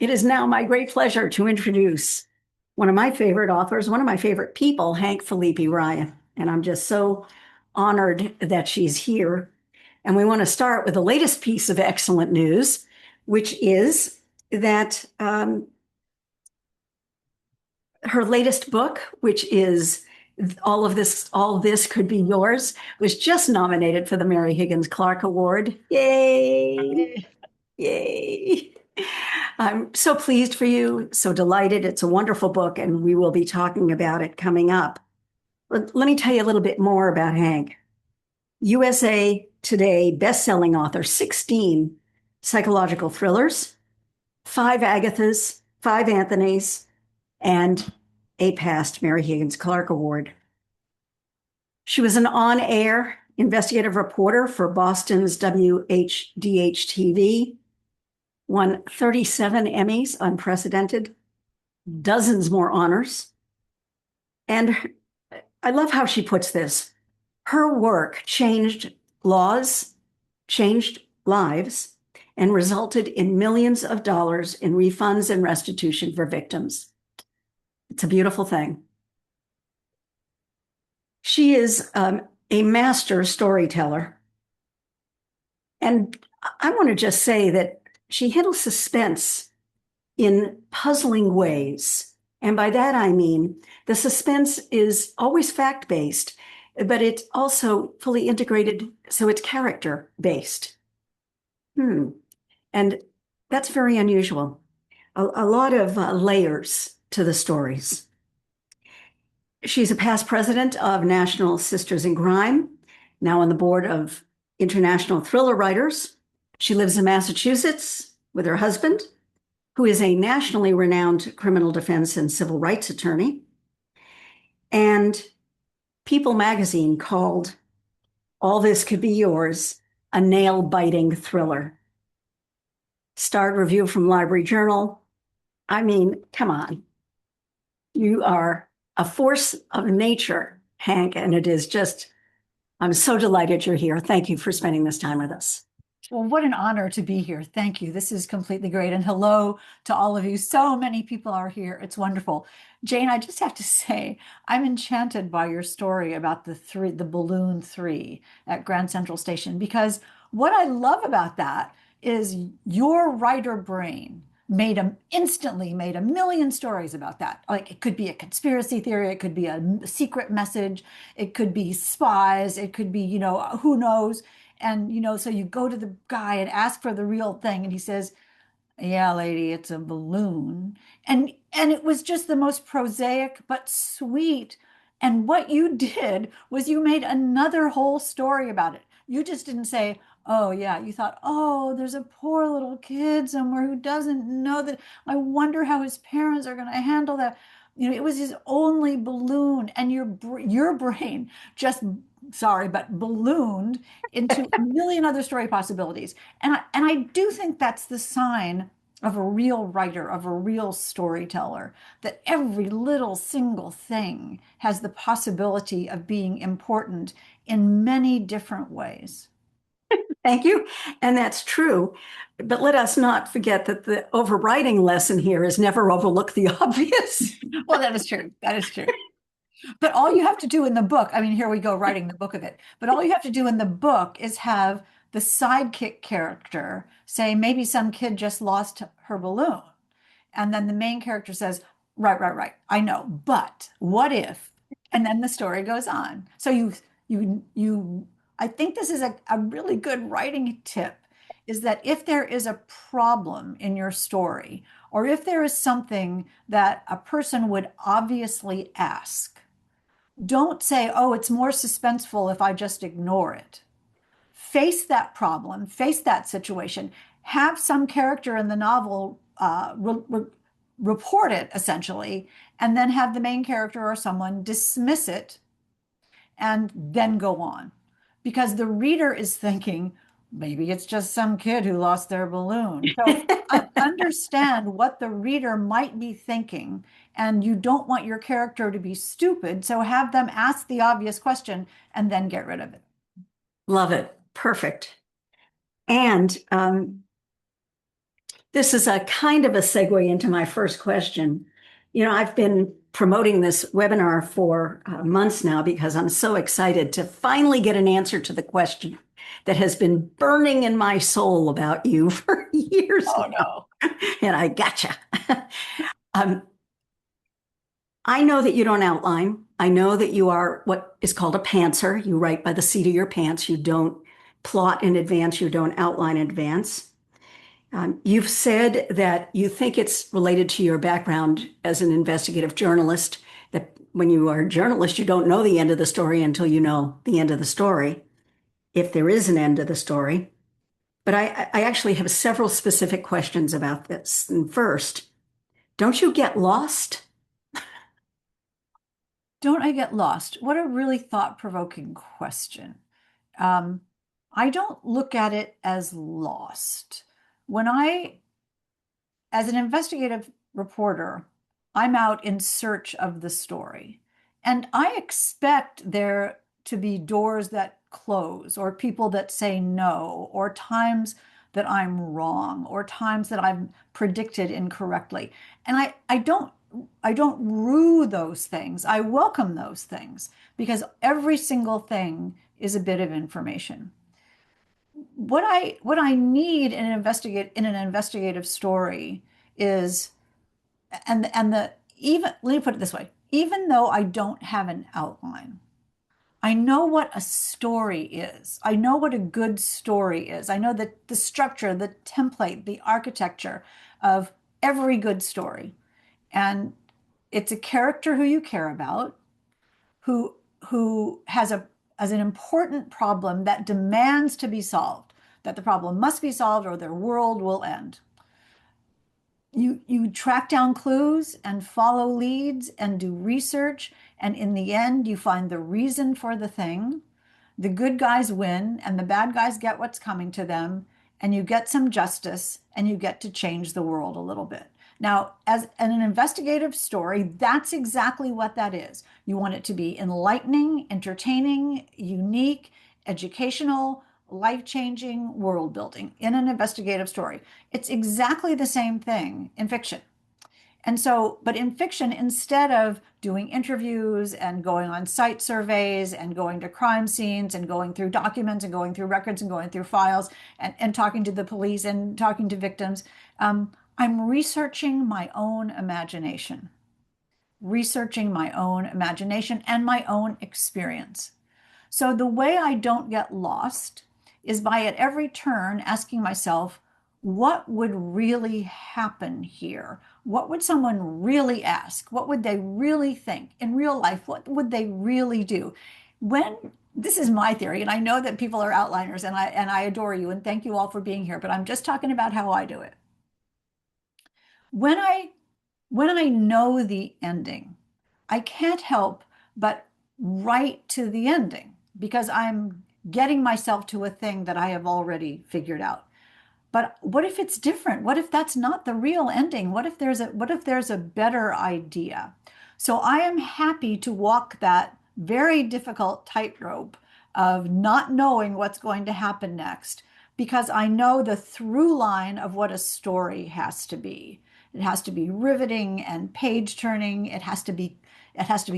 It is now my great pleasure to introduce one of my favorite authors, one of my favorite people, Hank Phillippi Ryan. And I'm just so honored that she's here. And we want to start with the latest piece of excellent news, which is that her latest book, which is All This Could Be Yours, was just nominated for the Mary Higgins Clark Award. Yay! Yay! I'm so pleased for you, so delighted. It's a wonderful book, and we will be talking about it coming up. Let me tell you a little bit more about Hank. USA Today best-selling author, 16 psychological thrillers, 5 Agathas, 5 Anthonys, and a past Mary Higgins Clark Award. She was an on-air investigative reporter for Boston's WHDH-TV, won 37 Emmys, unprecedented, dozens more honors. And I love how she puts this. Her work changed laws, changed lives, and resulted in millions of dollars in refunds and restitution for victims. It's a beautiful thing. She is a master storyteller. And I want to just say that she handles suspense in puzzling ways. And by that, I mean the suspense is always fact-based, but it's also fully integrated, so it's character-based. And that's very unusual. A lot of layers to the stories. She's a past president of National Sisters in Crime, now on the board of International Thriller Writers. She lives in Massachusetts with her husband, who is a nationally renowned criminal defense and civil rights attorney. And People magazine called All This Could Be Yours a nail-biting thriller. Starred review from Library Journal. I mean, come on. You are a force of nature, Hank, and it is just, I'm so delighted you're here. Thank you for spending this time with us. Well, what an honor to be here. Thank you. This is completely great. And hello to all of you. So many people are here. It's wonderful. Jane, I just have to say, I'm enchanted by your story about the Balloon 3 at Grand Central Station, because what I love about that is your writer brain instantly made a million stories about that. Like, it could be a conspiracy theory, it could be a secret message, it could be spies, it could be, who knows. And, so you go to the guy and ask for the real thing. And he says, yeah, lady, it's a balloon. And it was just the most prosaic but sweet. And what you did was you made another whole story about it. You just didn't say, oh, yeah, you thought, oh, there's a poor little kid somewhere who doesn't know that. I wonder how his parents are going to handle that. It was his only balloon. And your brain just, sorry, but ballooned into a million other story possibilities. And I do think that's the sign of a real writer, of a real storyteller, that every little single thing has the possibility of being important in many different ways. Thank you. And that's true. But let us not forget that the overwriting lesson here is never overlook the obvious. Well, that is true. That is true. But all you have to do in the book, I mean, here we go, writing the book of it. But all you have to do in the book is have the sidekick character say, maybe some kid just lost her balloon. And then the main character says, right. I know, but what if? And then the story goes on. So I think this is a really good writing tip, is that if there is a problem in your story, or if there is something that a person would obviously ask, don't say, oh, it's more suspenseful if I just ignore it. Face that problem, face that situation, have some character in the novel report it, essentially, and then have the main character or someone dismiss it and then go on. Because the reader is thinking, maybe it's just some kid who lost their balloon. So understand what the reader might be thinking, and you don't want your character to be stupid, so have them ask the obvious question and then get rid of it. Love it. Perfect. And This is a kind of a segue into my first question. I've been promoting this webinar for months now because I'm so excited to finally get an answer to the question that has been burning in my soul about you for years Oh now. no. And I gotcha. Um, I know that you don't outline. I know that you are what is called a pantser. You write by the seat of your pants. You don't plot in advance. You don't outline in advance. You've said that you think it's related to your background as an investigative journalist, that when you are a journalist, you don't know the end of the story until you know the end of the story, if there is an end to the story. But I actually have several specific questions about this. And first, don't you get lost? Don't I get lost? What a really thought-provoking question. Um, I don't look at it as lost. When I, as an investigative reporter, I'm out in search of the story. And I expect there to be doors that close, or people that say no, or times that I'm wrong, or times that I've predicted incorrectly. And I don't rue those things. I welcome those things because every single thing is a bit of information. What I need in an investigative story is, and the even let me put it this way, even though I don't have an outline, I know what a story is. I know what a good story is. I know the structure, the template, the architecture of every good story. And it's a character who you care about, who has an important problem that demands to be solved, that the problem must be solved or their world will end. You track down clues and follow leads and do research, and in the end you find the reason for the thing. The good guys win and the bad guys get what's coming to them, and you get some justice and you get to change the world a little bit. Now, as in an investigative story, that's exactly what that is. You want it to be enlightening, entertaining, unique, educational, life-changing, world building in an investigative story. It's exactly the same thing in fiction. And so, but in fiction, instead of doing interviews and going on site surveys and going to crime scenes and going through documents and going through records and going through files and talking to the police and talking to victims, I'm researching my own imagination and my own experience. So the way I don't get lost is by at every turn asking myself, what would really happen here? What would someone really ask? What would they really think in real life? What would they really do? When this is my theory, and I know that people are outliners, and I adore you and thank you all for being here, but I'm just talking about how I do it. When I when I know the ending, I can't help but write to the ending because I'm getting myself to a thing that I have already figured out. But what if it's different? What if that's not the real ending? What if there's a better idea? So I am happy to walk that very difficult tightrope of not knowing what's going to happen next because I know the through line of what a story has to be. It has to be riveting and page turning. It has to be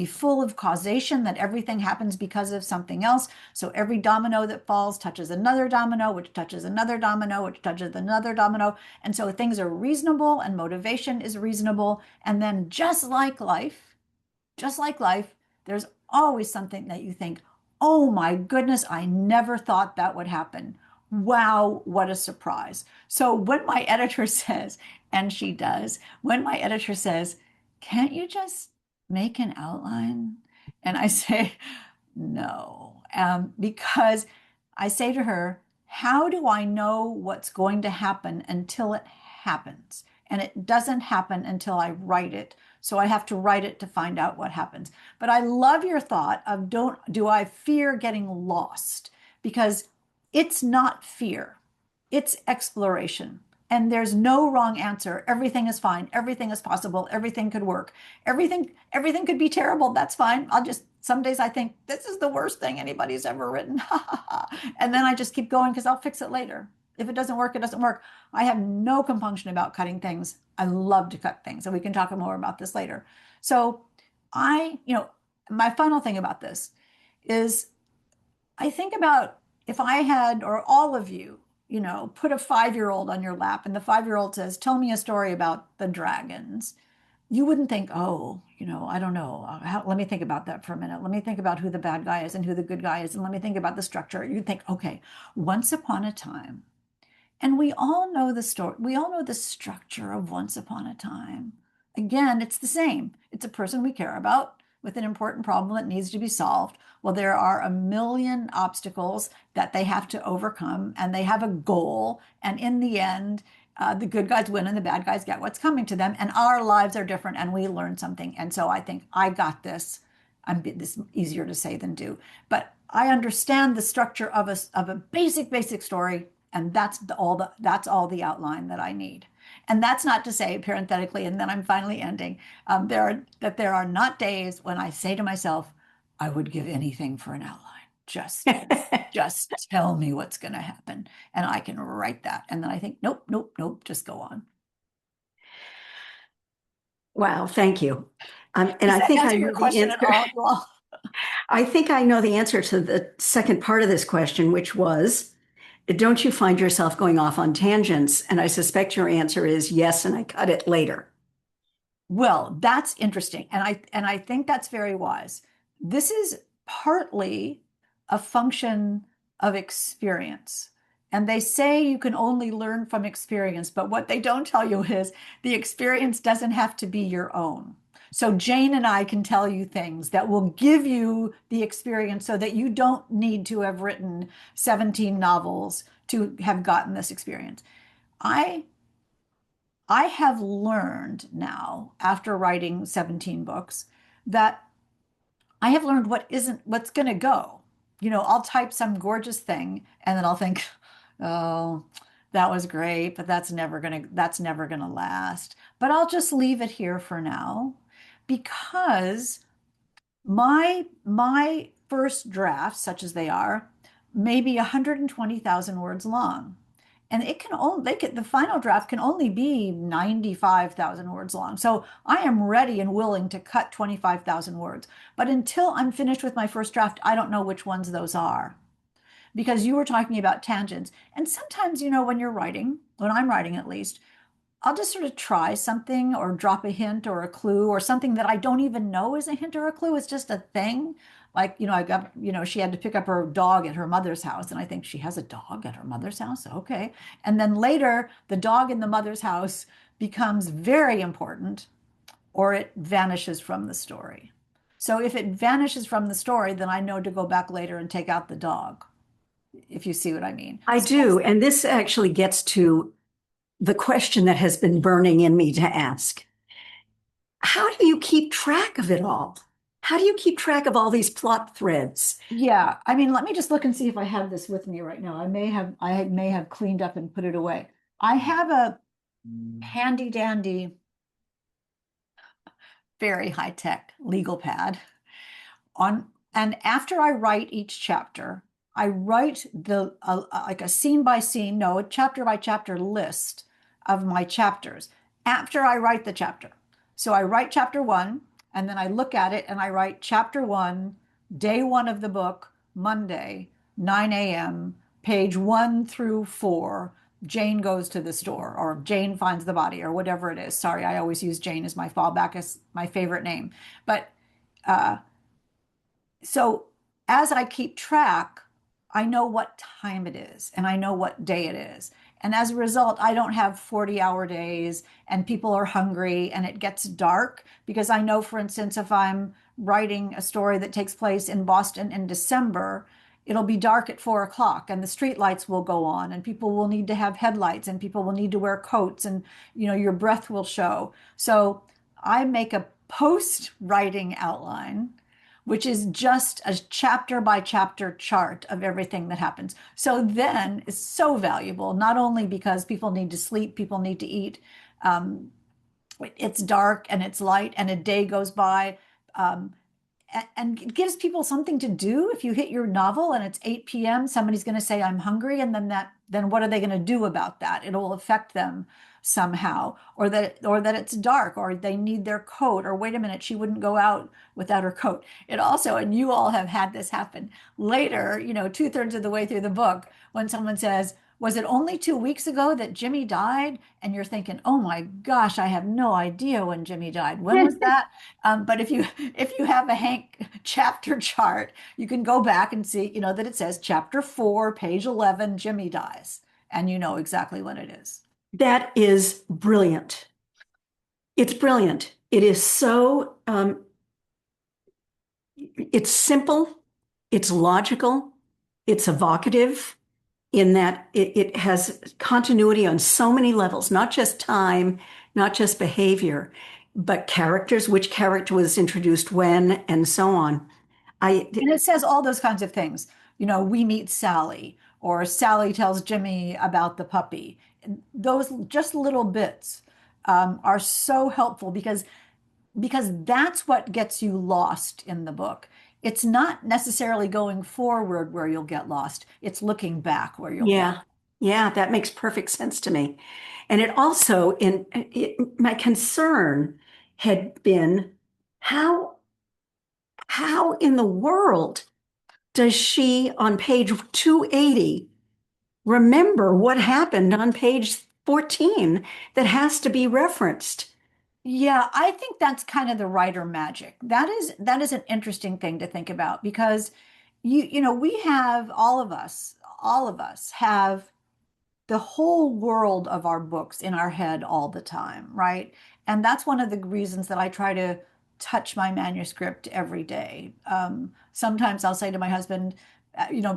full of causation, that everything happens because of something else. So every domino that falls touches another domino, which touches another domino, which touches another domino. And so things are reasonable and motivation is reasonable. And then just like life, there's always something that you think, oh my goodness, I never thought that would happen. Wow, what a surprise. So when my editor says, and she does, when my editor says, can't you just make an outline? And I say, no, because I say to her, how do I know what's going to happen until it happens? And it doesn't happen until I write it. So I have to write it to find out what happens. But I love your thought of do I fear getting lost? Because it's not fear, it's exploration. And there's no wrong answer. Everything is fine. Everything is possible. Everything could work. Everything could be terrible. That's fine. Some days I think this is the worst thing anybody's ever written. And then I just keep going because I'll fix it later. If it doesn't work, it doesn't work. I have no compunction about cutting things. I love to cut things, and we can talk more about this later. So my final thing about this is I think about if I had, or all of you, put a 5-year-old on your lap and the 5-year-old says, tell me a story about the dragons. You wouldn't think, oh, I don't know. Let me think about that for a minute. Let me think about who the bad guy is and who the good guy is. And let me think about the structure. You'd think, okay, once upon a time. And we all know the story. We all know the structure of Once Upon a Time. Again, it's the same. It's a person we care about with an important problem that needs to be solved. Well, there are a million obstacles that they have to overcome, and they have a goal. And in the end, the good guys win and the bad guys get what's coming to them. And our lives are different, and we learn something. And so I think I got this. This is easier to say than do, but I understand the structure of a basic story, and that's all the outline that I need. And that's not to say, parenthetically, and then I'm finally ending, there are not days when I say to myself, I would give anything for an outline. Just tell me what's going to happen, and I can write that. And then I think, nope, nope, nope, just go on. Wow, thank you. And Does I that think I answer know your the question at answer. all, Joel? I think I know the answer to the second part of this question, which was, don't you find yourself going off on tangents? And I suspect your answer is yes, and I cut it later. Well, that's interesting. And I think that's very wise. This is partly a function of experience. And they say you can only learn from experience, but what they don't tell you is the experience doesn't have to be your own. So Jane and I can tell you things that will give you the experience so that you don't need to have written 17 novels to have gotten this experience. I I have learned now, after writing 17 books, that I have learned what's going to go. I'll type some gorgeous thing and then I'll think, oh, that was great, but that's never going to last. But I'll just leave it here for now because my first drafts, such as they are, may be 120,000 words long. And the final draft can only be 95,000 words long. So I am ready and willing to cut 25,000 words. But until I'm finished with my first draft, I don't know which ones those are. Because you were talking about tangents. And sometimes, when I'm writing at least, I'll just sort of try something or drop a hint or a clue or something that I don't even know is a hint or a clue. It's just a thing. Like, she had to pick up her dog at her mother's house. And I think she has a dog at her mother's house. Okay. And then later, the dog in the mother's house becomes very important or it vanishes from the story. So if it vanishes from the story, then I know to go back later and take out the dog, if you see what I mean. I So do. And this actually gets to the question that has been burning in me to ask. How do you keep track of it all? How do you keep track of all these plot threads? yeah, I mean, let me just look and see if I have this with me right now. I may have cleaned up and put it away. I have a handy dandy, very high tech legal pad on, and after I write each chapter, I write like a scene by scene, no, a chapter by chapter list of my chapters after I write the chapter. So I write chapter one, and then I look at it and I write chapter one, day one of the book, Monday, 9 a.m., page 1 through 4. Jane goes to the store, or Jane finds the body, or whatever it is. Sorry, I always use Jane as my fallback, as my favorite name. But uh, so as I keep track, I know what time it is and I know what day it is. And as a result, I don't have 40-hour days and people are hungry and it gets dark because I know, for instance, if I'm writing a story that takes place in Boston in December, it'll be dark at 4 o'clock and the street lights will go on and people will need to have headlights and people will need to wear coats and your breath will show. So I make a post writing outline, which is just a chapter by chapter chart of everything that happens. So then it's so valuable, not only because people need to sleep, people need to eat. Um, it's dark and it's light and a day goes by. Um, and it gives people something to do. If you hit your novel and it's 8 p.m., somebody's going to say, I'm hungry. And then what are they going to do about that? It'll affect them somehow, or that it's dark, or they need their coat, or wait a minute, she wouldn't go out without her coat. It also, and you all have had this happen later, 2/3 of the way through the book, when someone says, was it only 2 weeks ago that Jimmy died? And you're thinking, oh my gosh, I have no idea when Jimmy died. When was that? But if you have a Hank chapter chart, you can go back and see, that it says chapter 4, page 11, Jimmy dies, and you know exactly what it is. That is brilliant. It's brilliant. It is so, it's simple, it's logical, it's evocative in that it has continuity on so many levels, not just time, not just behavior, but characters, which character was introduced when, and so on. I, And it says all those kinds of things. We meet Sally, or Sally tells Jimmy about the puppy. Those just little bits are so helpful because that's what gets you lost in the book. It's not necessarily going forward where you'll get lost. It's looking back where you'll get. yeah, yeah, that makes perfect sense to me. And it also, my concern had been how, how in the world does she on page 280 remember what happened on page 14 that has to be referenced? Yeah, I think that's kind of the writer magic. That is an interesting thing to think about because we have all of us have the whole world of our books in our head all the time, right? And that's one of the reasons that I try to touch my manuscript every day. Sometimes I'll say to my husband,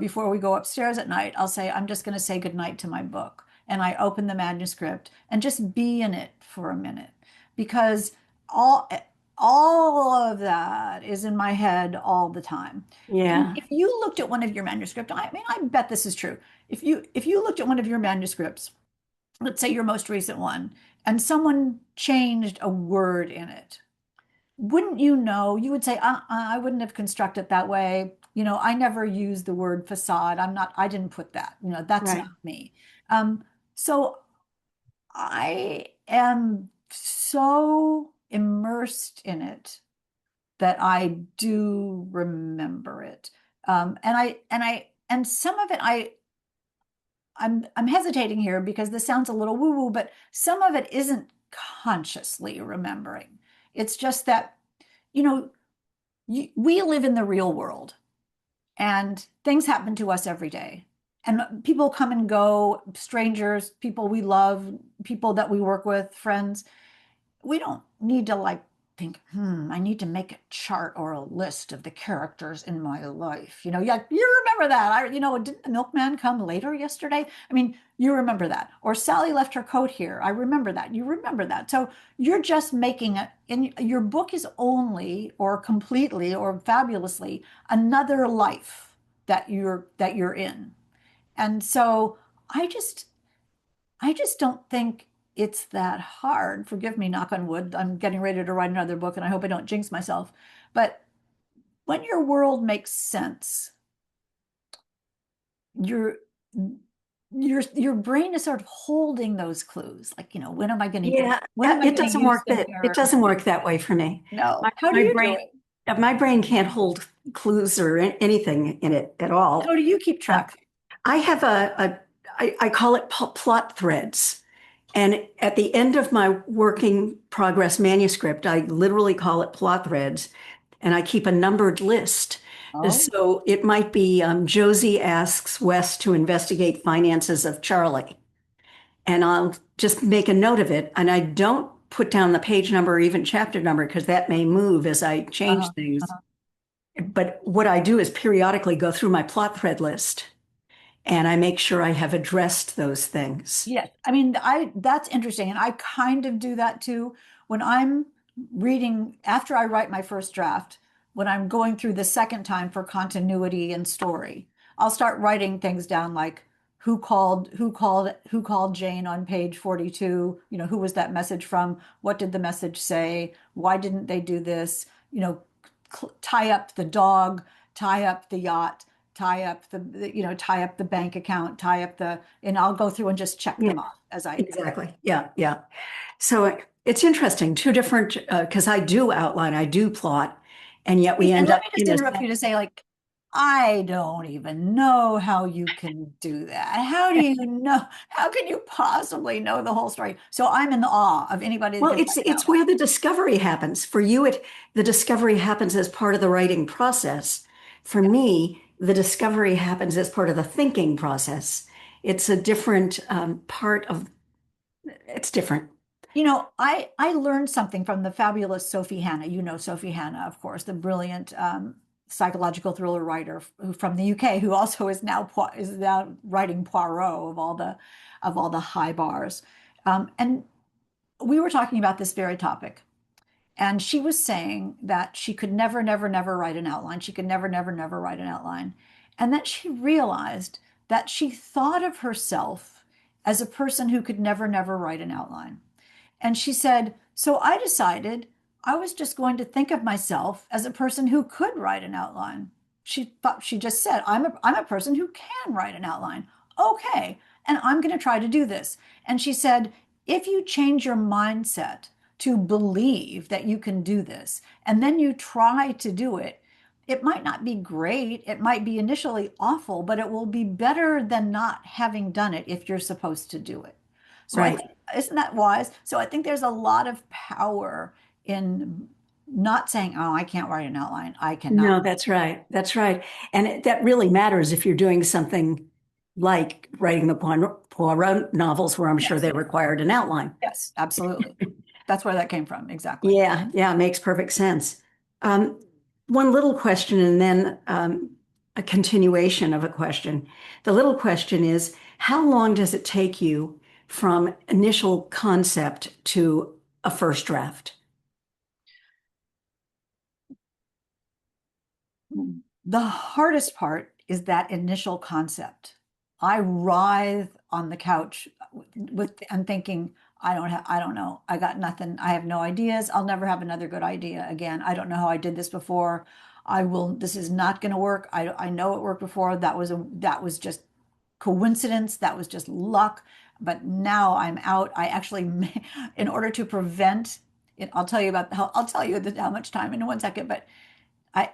before we go upstairs at night, I'll say, I'm just going to say goodnight to my book. And I open the manuscript and just be in it for a minute because all all of that is in my head all the time. And Yeah, if you looked at one of your manuscripts, I mean, I bet this is true. If you looked at one of your manuscripts, let's say your most recent one, and someone changed a word in it, wouldn't you know? You would say, I wouldn't have constructed it that way. I never used the word facade. I didn't put that. That's not right. me. So I am so immersed in it that I do remember it. And some of it I'm hesitating here because this sounds a little woo-woo, but some of it isn't consciously remembering. It's just that, you know, we live in the real world and things happen to us every day. And people come and go, strangers, people we love, people that we work with, friends. We don't need to like think, I need to make a chart or a list of the characters in my life. Yeah, you remember that. Didn't the milkman come later yesterday? I mean, you remember that. Or Sally left her coat here. I remember that. You remember that. So you're just making it, and your book is only or completely or fabulously another life that you're in. And so I just I just don't think it's that hard. Forgive me, knock on wood. I'm getting ready to write another book and I hope I don't jinx myself. But when your world makes sense, your your brain is sort of holding those clues. Like, when am I going to use Yeah, when am I it going to doesn't use work them it here? doesn't work that way for me. No. My How do my you do brain it? my brain can't hold clues or anything in it at How all. do you keep Uh, track? I have I call it plot threads. And at the end of my working progress manuscript, I literally call it plot threads, and I keep a numbered list. Oh, So it might be Josie asks Wes to investigate finances of Charlie, and I'll just make a note of it. And I don't put down the page number or even chapter number because that may move as I change uh-huh. things. Uh-huh. But what I do is periodically go through my plot thread list and I make sure I have addressed those things. Yes. I mean, I that's interesting. And I kind of do that too. When I'm reading after I write my first draft, when I'm going through the second time for continuity and story, I'll start writing things down like who called Jane on page 42, who was that message from? What did the message say? Why didn't they do this? tie up the dog, tie up the yacht, tie up tie up the bank account, tie up and I'll go through and just check Yeah, them off as I. exactly. Yeah, yeah. So it's interesting, two different, because I do outline, I do plot, and yet we And end let up me just in a, interrupt you to say, like, I don't even know how you can do that. How do you know? How can you possibly know the whole story? So I'm in awe of anybody that well, can it's write an it's outline. where the discovery happens. For you, the discovery happens as part of the writing process. For me, the discovery happens as part of the thinking process. It's a different part of, it's different. I learned something from the fabulous Sophie Hannah. You know Sophie Hannah, of course, the brilliant psychological thriller writer from the UK, who also is now writing Poirot of all the high bars. And we were talking about this very topic. And she was saying that she could never, never, never write an outline. She could never, never, never write an outline. And that she realized that she thought of herself as a person who could never, never write an outline. And she said, so I decided I was just going to think of myself as a person who could write an outline. She just said, I'm a person who can write an outline. Okay. And I'm going to try to do this. And she said, if you change your mindset to believe that you can do this, and then you try to do it, it might not be great. It might be initially awful, but it will be better than not having done it if you're supposed to do it. So I Right. think, isn't that wise? So I think there's a lot of power in not saying, oh, I can't write an outline. I cannot. No, that's right. That's right. And that really matters if you're doing something like writing the Poirot novels, where I'm sure Yes, they required an outline. yes, absolutely. That's where that came from. Exactly. Yeah, yeah, it makes perfect sense. Um, One little question and then a continuation of a question. The little question is, how long does it take you from initial concept to a first draft? The hardest part is that initial concept. I writhe on the couch with and thinking, I don't know. I got nothing. I have no ideas. I'll never have another good idea again. I don't know how I did this before. This is not going to work. I know it worked before. That was just coincidence. That was just luck. But now I'm out. In order to prevent it, I'll tell you how much time in 1 second, but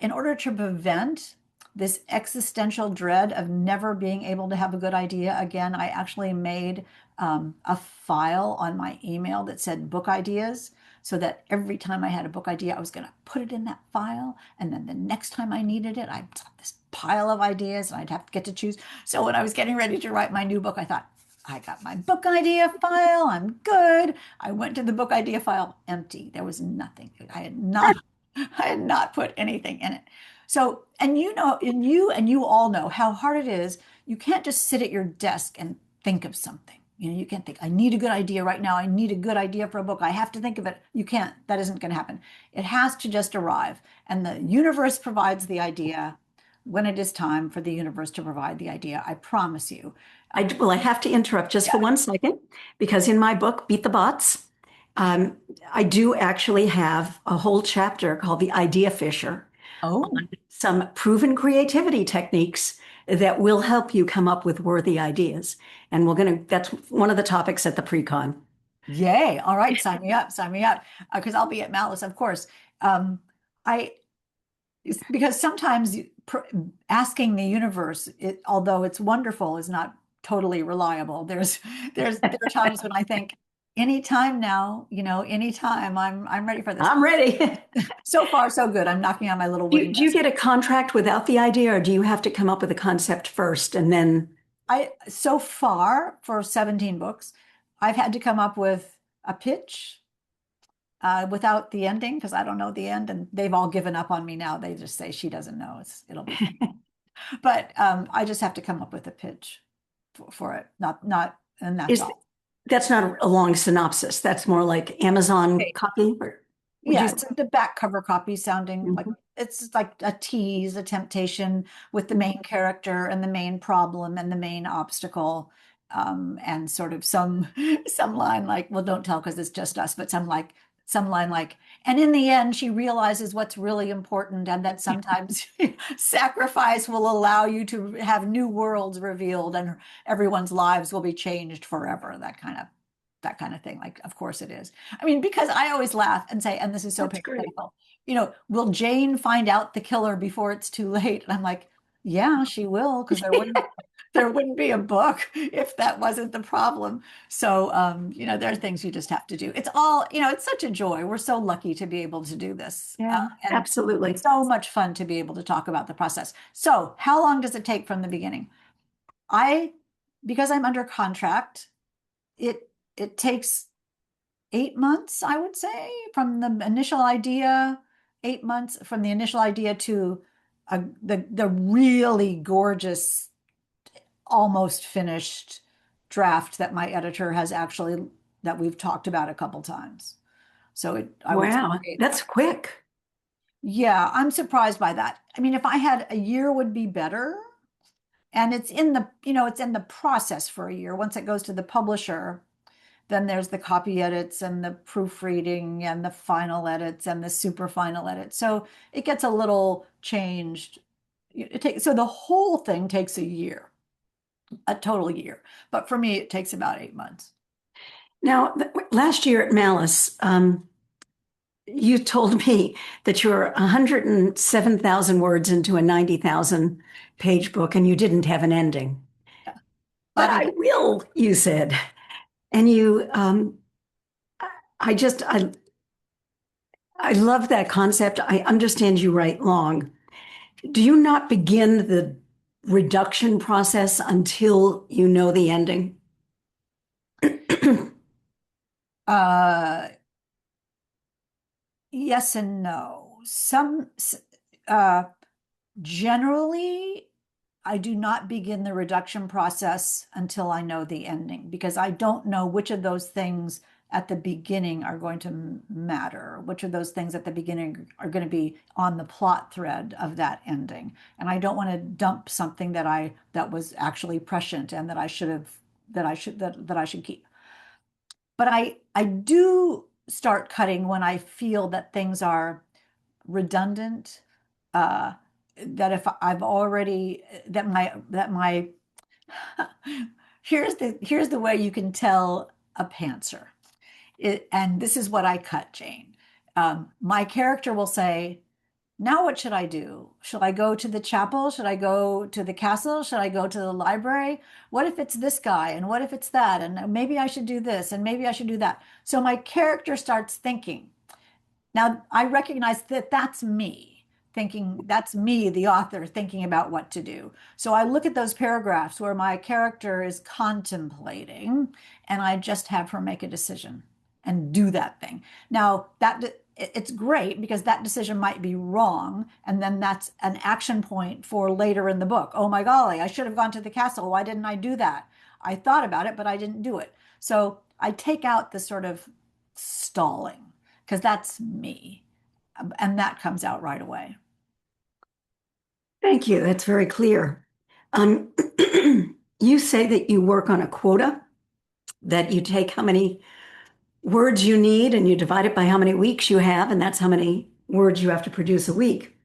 in order to prevent this existential dread of never being able to have a good idea again, I actually made a file on my email that said book ideas, so that every time I had a book idea, I was going to put it in that file. And then the next time I needed it, I'd have this pile of ideas and I'd have to get to choose. So when I was getting ready to write my new book, I thought, I got my book idea file. I'm good. I went to the book idea file, empty. There was nothing. I had not put anything in it. So, and you all know how hard it is. You can't just sit at your desk and think of something. You can't think, I need a good idea right now. I need a good idea for a book. I have to think of it. You can't. That isn't going to happen. It has to just arrive. And the universe provides the idea when it is time for the universe to provide the idea. I promise you. Well, I have to interrupt just for Yeah. 1 second, because in my book, Beat the Bots, um, I do actually have a whole chapter called The Idea Fisher, Oh, some proven creativity techniques that will help you come up with worthy ideas. And that's one of the topics at the pre-con. yay. All right. Sign me up. Sign me up. Because I'll be at Malice, of course. I because sometimes asking the universe, although it's wonderful, is not totally reliable. There are times when I think, anytime now, anytime, I'm ready for this. I'm ready. So far, so good. I'm knocking on my little Do wooden you, do you desk. get a contract without the idea, or do you have to come up with a concept first and then? So far for 17 books, I've had to come up with a pitch without the ending, because I don't know the end, and they've all given up on me now. They just say she doesn't know. It'll be fine. But I just have to come up with a pitch for it. And that's Is all. That's not a long synopsis. That's more like Amazon Okay. copy, or would you Yeah, say? it's the back cover copy sounding like Mhm. it's like a tease, a temptation with the main character and the main problem and the main obstacle, and sort of some some line like, well, don't tell because it's just us, but some like some line like, and in the end, she realizes what's really important and that sometimes sacrifice will allow you to have new worlds revealed and everyone's lives will be changed forever. That kind of thing. Like, of course it is. I mean, because I always laugh and say, and this is so That's great. parenthetical, will Jane find out the killer before it's too late? And I'm like, yeah, she will, because there wouldn't be a book if that wasn't the problem. So, there are things you just have to do. It's all, it's such a joy. We're so lucky to be able to do this. Yeah, And absolutely. so much fun to be able to talk about the process. So, how long does it take from the beginning? I, because I'm under contract, it takes 8 months, I would say, from the initial idea, 8 months from the initial idea to the really gorgeous, almost finished draft that my editor has actually that we've talked about a couple times. So I would say Wow, that's quick. yeah, I'm surprised by that. I mean, if I had a year would be better. And it's in the process for a year. Once it goes to the publisher, then there's the copy edits and the proofreading and the final edits and the super final edits. So it gets a little changed. So the whole thing takes a year, a total year. But for me, it takes about 8 months. Now, last year at Malice, you told me that you're 107,000 words into a 90,000 page book and you didn't have an ending. Yeah. But Bobby I did. will, you said. And I just, I love that concept. I understand you write long. Do you not begin the reduction process until you know the ending? Uh, yes and no. Uh, Generally, I do not begin the reduction process until I know the ending because I don't know which of those things at the beginning are going to matter, which of those things at the beginning are going to be on the plot thread of that ending. And I don't want to dump something that was actually prescient and that I should keep. But I do start cutting when I feel that things are redundant, uh, that if I've already that my here's the way you can tell a pantser. And this is what I cut, Jane. My character will say, now what should I do? Should I go to the chapel? Should I go to the castle? Should I go to the library? What if it's this guy? And what if it's that? And maybe I should do this and maybe I should do that. So my character starts thinking. Now, I recognize that that's me thinking, that's me, the author, thinking about what to do. So I look at those paragraphs where my character is contemplating, and I just have her make a decision and do that thing. Now, it's great because that decision might be wrong, and then that's an action point for later in the book. Oh my golly, I should have gone to the castle. Why didn't I do that? I thought about it, but I didn't do it. So I take out the sort of stalling because that's me. And that comes out right away. Thank you. That's very clear. Um, you say that you work on a quota, that you take how many words you need and you divide it by how many weeks you have, and that's how many words you have to produce a week.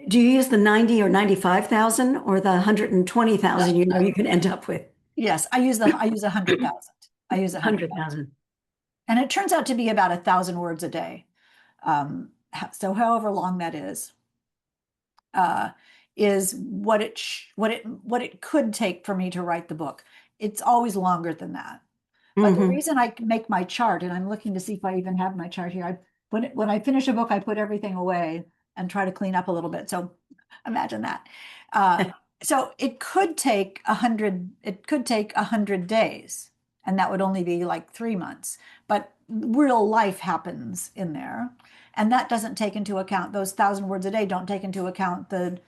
Do you use the 90 or 95,000 or the 120,000 you know you can end up with? Yes, I use 100,000. I use 100,000. 100,000. And it turns out to be about 1,000 words a day. So however long that uh, is what it could take for me to write the book. It's always longer than that. But the Hmm. reason I make my chart, and I'm looking to see if I even have my chart here, when I finish a book, I put everything away and try to clean up a little bit. So imagine that. Uh, so it could take 100 days, and that would only be like 3 months. But real life happens in there. And that doesn't take into account those 1,000 words a day, don't take into account the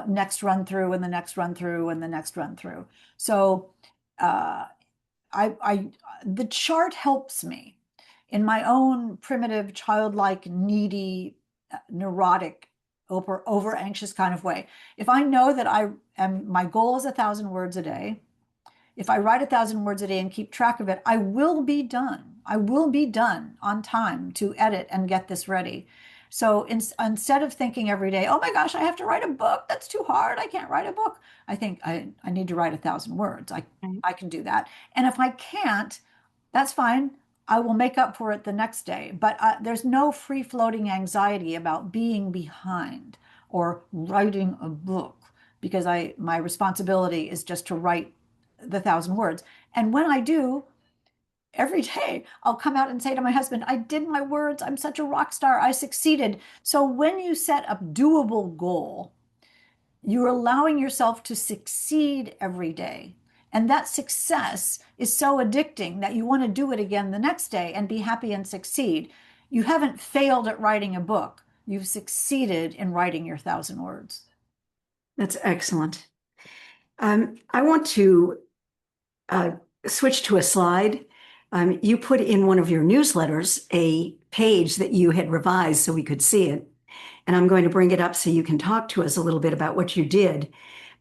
next run through and the next run through and the next run through. So uh, I the chart helps me in my own primitive, childlike, needy, neurotic, over anxious kind of way. If I know that my goal is 1,000 words a day, if I write 1,000 words a day and keep track of it, I will be done. I will be done on time to edit and get this ready. So instead of thinking every day, oh my gosh, I have to write a book. That's too hard. I can't write a book. I think I need to write 1,000 words. I can do that. And if I can't, that's fine. I will make up for it the next day. But there's no free floating anxiety about being behind or writing a book because my responsibility is just to write the 1,000 words. And when I do, every day I'll come out and say to my husband, I did my words. I'm such a rock star. I succeeded. So when you set a doable goal, you're allowing yourself to succeed every day. And that success is so addicting that you want to do it again the next day and be happy and succeed. You haven't failed at writing a book. You've succeeded in writing your 1,000 words. That's excellent. I want to uh, switch to a slide. You put in one of your newsletters a page that you had revised so we could see it. And I'm going to bring it up so you can talk to us a little bit about what you did.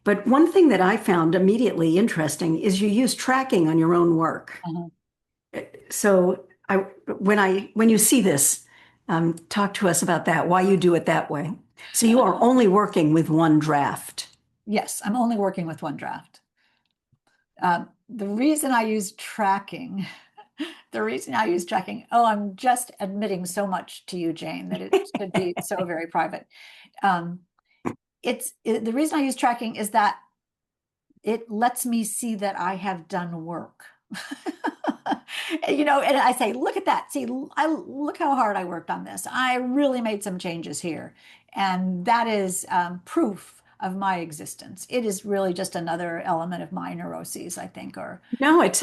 But one thing that I found immediately interesting is you use tracking on your own work. So when you see this, talk to us about that, why you do it that way. So you are only working with one draft. Yes, I'm only working with one draft. The reason I use tracking, oh, I'm just admitting so much to you, Jane, that it should be so very private. The reason I use tracking is that it lets me see that I have done work. And I say, look at that. See, look how hard I worked on this. I really made some changes here. And that is proof of my existence. It is really just another element of my neuroses, I think, or No, it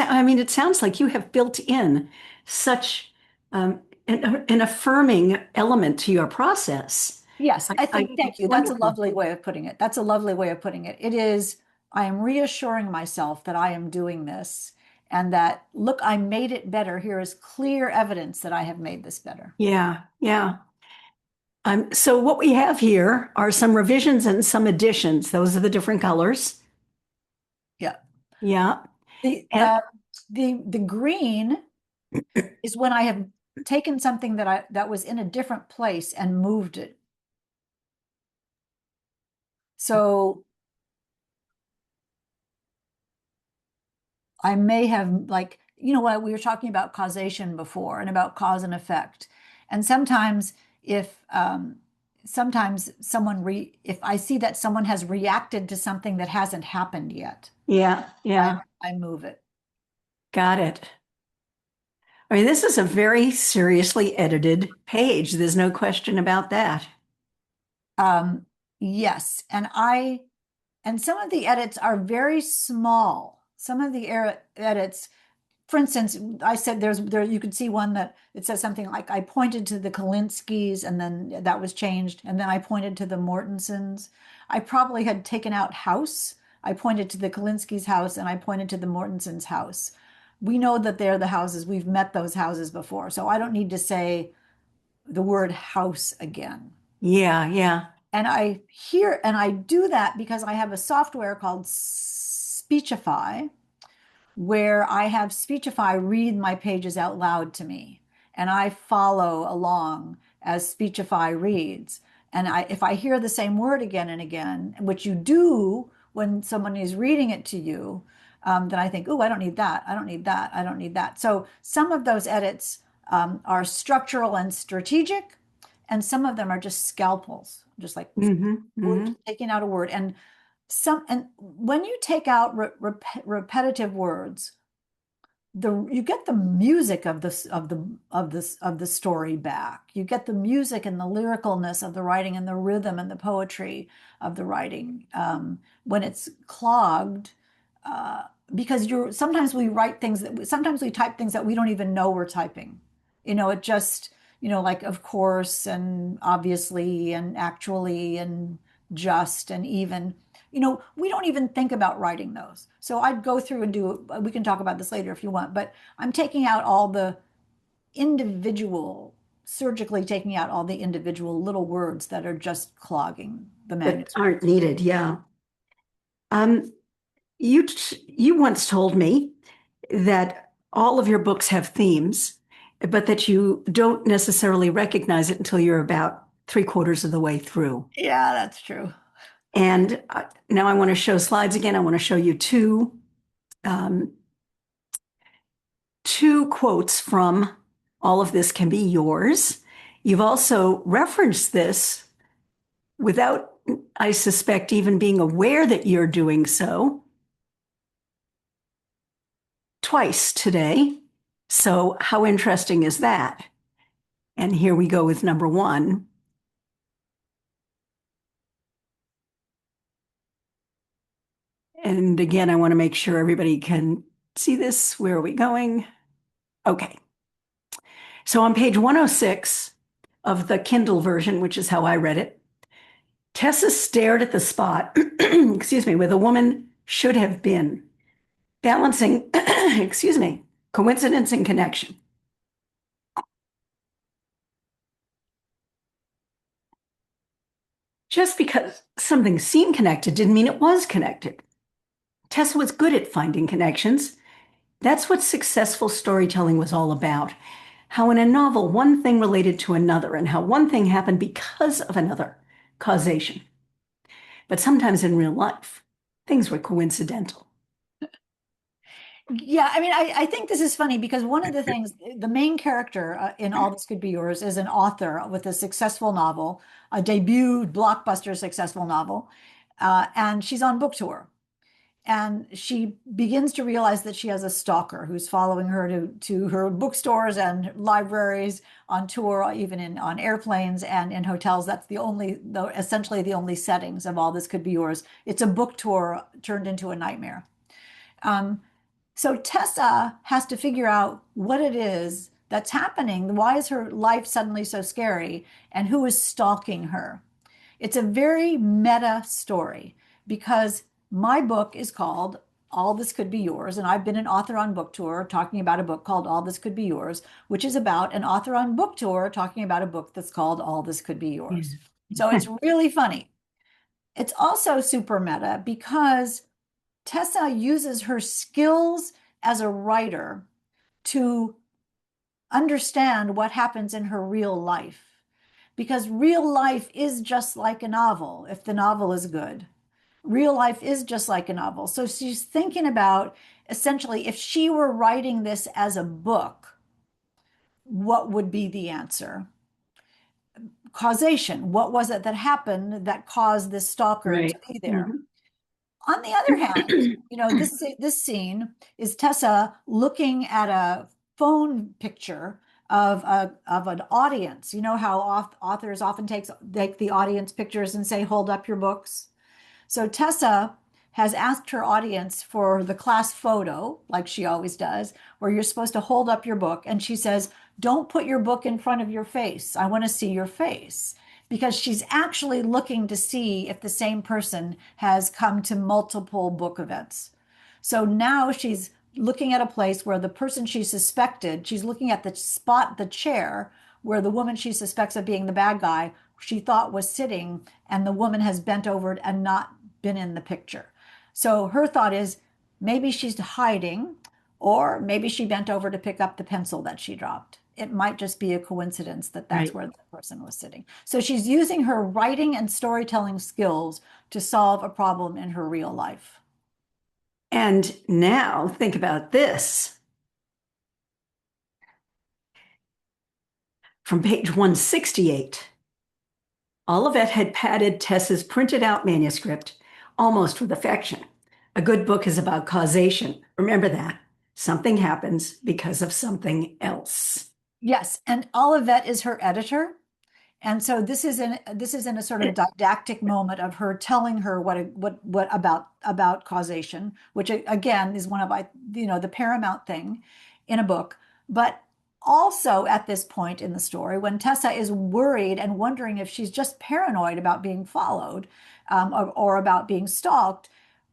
sounds like you have built in such an affirming element to your process. yes, I think, think thank it's you. That's a wonderful. lovely way of putting it. That's a lovely way of putting it. It is, I am reassuring myself that I am doing this and that, look, I made it better. Here is clear evidence that I have made this better. Yeah, yeah. So what we have here are some revisions and some additions. Those are the different colors. Yeah. Yeah. The And the green is when I have taken something that was in a different place and moved it. So I may have, like, what we were talking about causation before and about cause and effect. And sometimes if sometimes if I see that someone has reacted to something that hasn't happened yet, yeah, yeah, I move it. got it. This is a very seriously edited page. There's no question about that. Um, yes, and some of the edits are very small. Some of the edits, for instance, I said there you could see one that it says something like I pointed to the Kalinskis and then that was changed, and then I pointed to the Mortensons. I probably had taken out house. I pointed to the Kalinskis' house and I pointed to the Mortensons' house. We know that they're the houses. We've met those houses before, so I don't need to say the word house again. Yeah, yeah. And I do that because I have a software called Speechify, where I have Speechify read my pages out loud to me. And I follow along as Speechify reads. And if I hear the same word again and again, which you do when someone is reading it to you, then I think, oh, I don't need that. I don't need that. I don't need that. So some of those edits are structural and strategic, and some of them are just scalpels, just like taking out a word. And when you take out repetitive words, you get the music of the story back. You get the music and the lyricalness of the writing and the rhythm and the poetry of the writing. When it's clogged, because sometimes we sometimes we type things that we don't even know we're typing. It just, like of course and obviously and actually and just and even. We don't even think about writing those. So I'd go through and we can talk about this later if you want, but I'm taking out all the surgically taking out all the individual little words that are just clogging the That manuscript. aren't needed. Yeah. Um, You once told me that all of your books have themes, but that you don't necessarily recognize it until you're about three-quarters of the way through. Yeah, that's true. And now I want to show slides again. I want to show you um, two quotes from All of This Can Be Yours. You've also referenced this without, I suspect, even being aware that you're doing so twice today. So, how interesting is that? And here we go with number one. And again, I want to make sure everybody can see this. Where are we going? Okay. So on page 106 of the Kindle version, which is how I read it, Tessa stared at the spot, excuse me, where the woman should have been, balancing, excuse me, coincidence and connection. Just because something seemed connected didn't mean it was connected. Tessa was good at finding connections. That's what successful storytelling was all about. How in a novel, one thing related to another, and how one thing happened because of another, causation. But sometimes in real life, things were coincidental. Yeah, I mean, I think this is funny because one of the things, the main character in All This Could Be Yours is an author with a successful novel, a debut blockbuster successful novel, and she's on book tour. And she begins to realize that she has a stalker who's following her to her bookstores and libraries on tour, even on airplanes and in hotels. That's essentially the only settings of All This Could Be Yours. It's a book tour turned into a nightmare. Um, so Tessa has to figure out what it is that's happening. Why is her life suddenly so scary? And who is stalking her? It's a very meta story because my book is called All This Could Be Yours. And I've been an author on book tour talking about a book called All This Could Be Yours, which is about an author on book tour talking about a book that's called All This Could Be Yours. So it's really funny. It's also super meta because Tessa uses her skills as a writer to understand what happens in her real life. Because real life is just like a novel, if the novel is good. Real life is just like a novel. So she's thinking about essentially if she were writing this as a book, what would be the answer? Causation. What was it that happened that caused this stalker to Right. be there? On the other hand, this scene is Tessa looking at a phone picture of an audience. You know how authors often take the audience pictures and say, "Hold up your books." So Tessa has asked her audience for the class photo, like she always does, where you're supposed to hold up your book. And she says, "Don't put your book in front of your face. I want to see your face." Because she's actually looking to see if the same person has come to multiple book events. So now she's looking at a place where the person she suspected, she's looking at the chair where the woman she suspects of being the bad guy, she thought was sitting, and the woman has bent over and not been in the picture. So her thought is maybe she's hiding, or maybe she bent over to pick up the pencil that she dropped. It might just be a coincidence that that's Right. where the person was sitting. So she's using her writing and storytelling skills to solve a problem in her real life. And now think about this. From page 168, Olivet had patted Tessa's printed out manuscript almost with affection. A good book is about causation. Remember that. Something happens because of something else. Yes, and Olivet is her editor. And so this is in a sort of didactic moment of her telling her what about causation, which again is one of the paramount thing in a book. But also at this point in the story, when Tessa is worried and wondering if she's just paranoid about being followed, or about being stalked,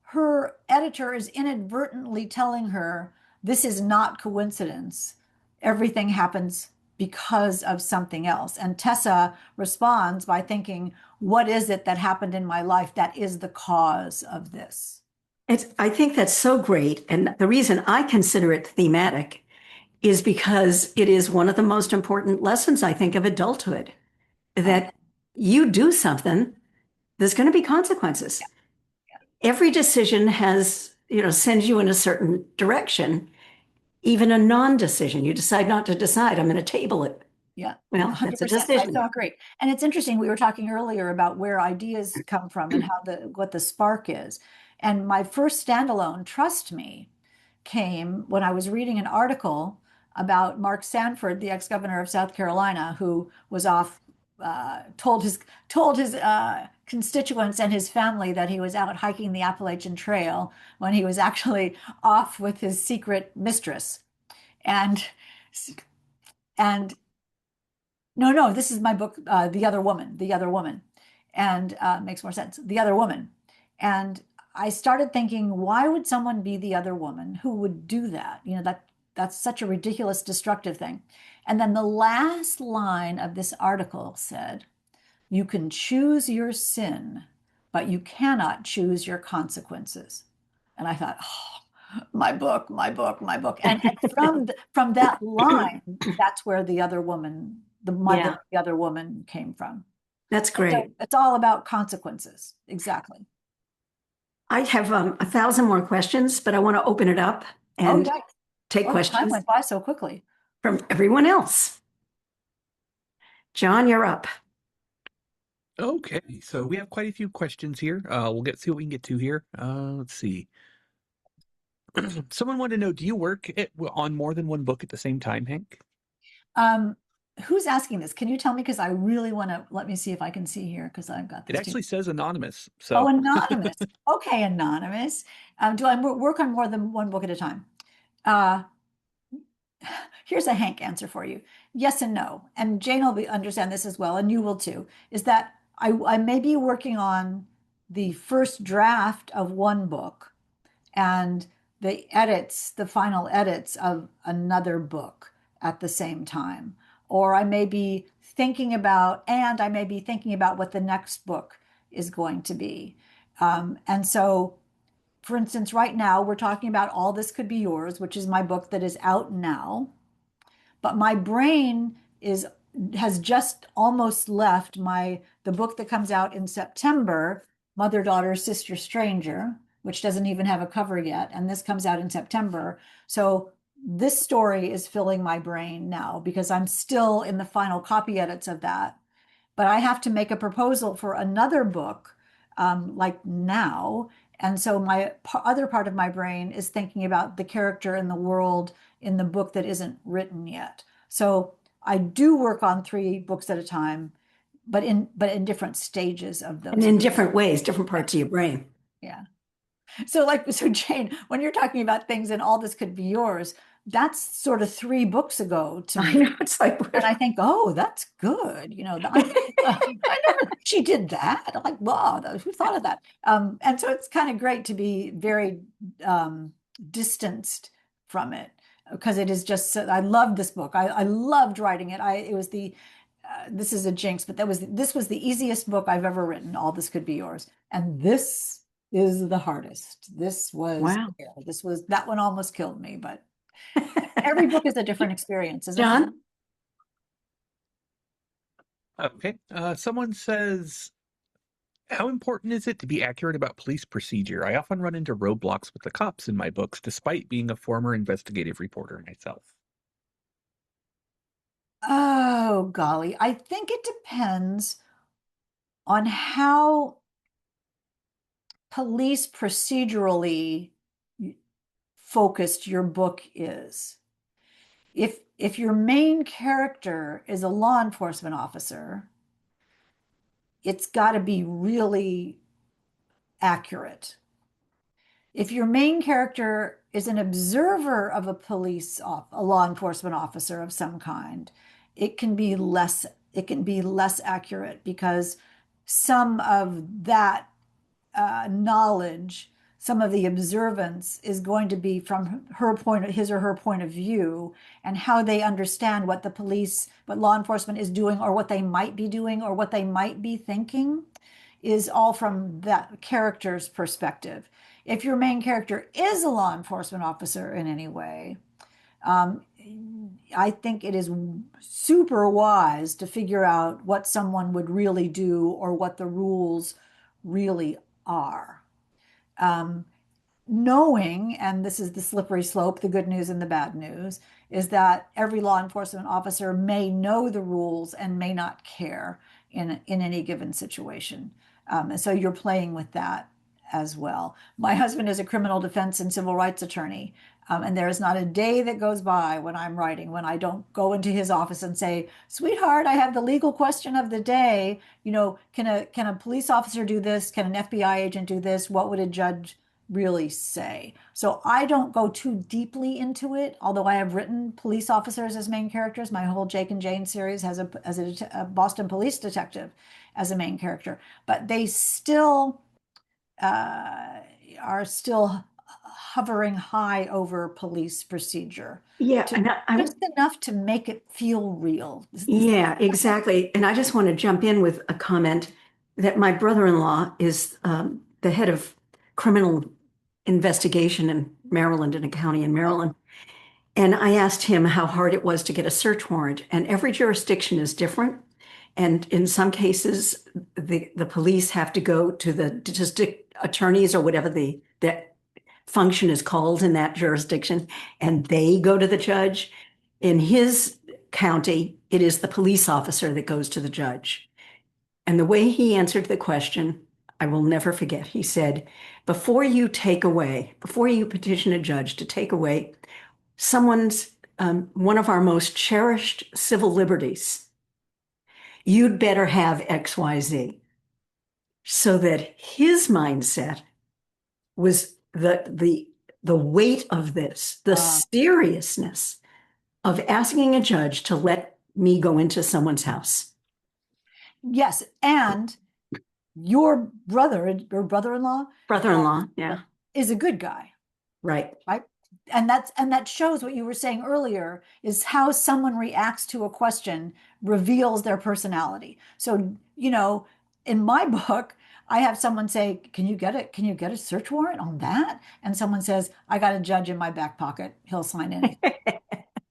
her editor is inadvertently telling her this is not coincidence. Everything happens because of something else. And Tessa responds by thinking, what is it that happened in my life that is the cause of this? I think that's so great. And the reason I consider it thematic is because it is one of the most important lessons, I think, of adulthood, Oh, that you do something, there's going to be consequences. Every decision sends you in a certain direction, even a non-decision. You decide not to decide, I'm going to table it. yeah, Well, that's a 100%. I so decision. agree. And it's interesting, we were talking earlier about where ideas come from and how what the spark is. And my first standalone, Trust Me, came when I was reading an article about Mark Sanford, the ex-governor of South Carolina, who was off, told his constituents and his family that he was out hiking the Appalachian Trail when he was actually off with his secret mistress. And and no, no, this is my book, The Other Woman, and makes more sense. The Other Woman. And I started thinking, why would someone be the other woman? Who would do that? That's such a ridiculous, destructive thing. And then the last line of this article said, you can choose your sin, but you cannot choose your consequences. And I thought, oh, my book, my book, my book. And from that line, that's where the other woman, my Yeah, book, The Other Woman, came from. that's And so great. it's all about consequences. Exactly. I have 1,000 more questions, but I want to open it up Oh, and yeah. take Oh, time questions went by so quickly. from everyone else. John, you're up. Okay, so we have quite a few questions here. We'll see what we can get to here. Let's see. Someone wanted to know, do you work on more than one book at the same time, Hank? Um, who's asking this? Can you tell me? Because I really want to let me see if I can see here because I've got It this too. actually says anonymous, Oh, so anonymous. Okay, anonymous. Do I work on more than one book at a time? Uh, here's a Hank answer for you. Yes and no. And Jane will understand this as well, and you will too, is that I may be working on the first draft of one book and the final edits of another book at the same time. Or I may be thinking about what the next book is going to be. And so, for instance, right now we're talking about All This Could Be Yours, which is my book that is out now. But my brain has just almost left the book that comes out in September, Mother, Daughter, Sister, Stranger, which doesn't even have a cover yet, and this comes out in September. So this story is filling my brain now because I'm still in the final copy edits of that. But I have to make a proposal for another book, like now. And so my other part of my brain is thinking about the character and the world in the book that isn't written yet. So I do work on three books at a time, but in different stages of And those in books. different ways, different Yeah. parts of your brain. Yeah. So Jane, when you're talking about things and All This Could Be Yours, that's sort of 3 books ago to I me. know it's like, And I think, oh, that's good. I never she did that. I'm like, wow, who thought of that? And so it's kind of great to be very distanced from it because it is just, I love this book. I loved writing it. It was this is a jinx, but this was the easiest book I've ever written. All This Could Be Yours. And this is the hardest. wow. That one almost killed me, but every book is a different experience, isn't it? John? okay. Someone says, how important is it to be accurate about police procedure? I often run into roadblocks with the cops in my books, despite being a former investigative reporter myself. Oh, golly. I think it depends on how police procedurally focused your book is. If your main character is a law enforcement officer, it's got to be really accurate. If your main character is an observer of a law enforcement officer of some kind, it can be less accurate because some of that knowledge, some of the observance is going to be from his or her point of view, and how they understand what law enforcement is doing, or what they might be doing, or what they might be thinking, is all from that character's perspective. if your main character is a law enforcement officer in any way, um, I think it is super wise to figure out what someone would really do or what the rules really are. Um, Knowing, and this is the slippery slope, the good news and the bad news, is that every law enforcement officer may know the rules and may not care in any given situation. And so you're playing with that as well. My husband is a criminal defense and civil rights attorney. And there is not a day that goes by when I'm writing when I don't go into his office and say, "Sweetheart, I have the legal question of the day. Can a police officer do this? Can an FBI agent do this? What would a judge really say?" So I don't go too deeply into it, although I have written police officers as main characters. My whole Jake and Jane series has a Boston police detective as a main character, but they still are still hovering high over police procedure. Yeah, and Just enough to make it feel real. yeah, exactly. And I just want to jump in with a comment that my brother-in-law is the head of criminal investigation in Maryland, in a county in Maryland. And I asked him how hard it was to get a search warrant. And every jurisdiction is different. And in some cases, the police have to go to the district attorneys or whatever the function is called in that jurisdiction, and they go to the judge. In his county, it is the police officer that goes to the judge. And the way he answered the question, I will never forget. He said, before you petition a judge to take away someone's, one of our most cherished civil liberties, you'd better have XYZ. So that his mindset was the weight of this, the seriousness of asking a judge to let me go into someone's house. Yes, and your brother-in-law, yeah, is a good guy, right? And that shows what you were saying earlier, is how someone reacts to a question reveals their personality. So, in my book, I have someone say, Can you get a search warrant on that?" And someone says, "I got a judge in my back pocket. He'll sign anything."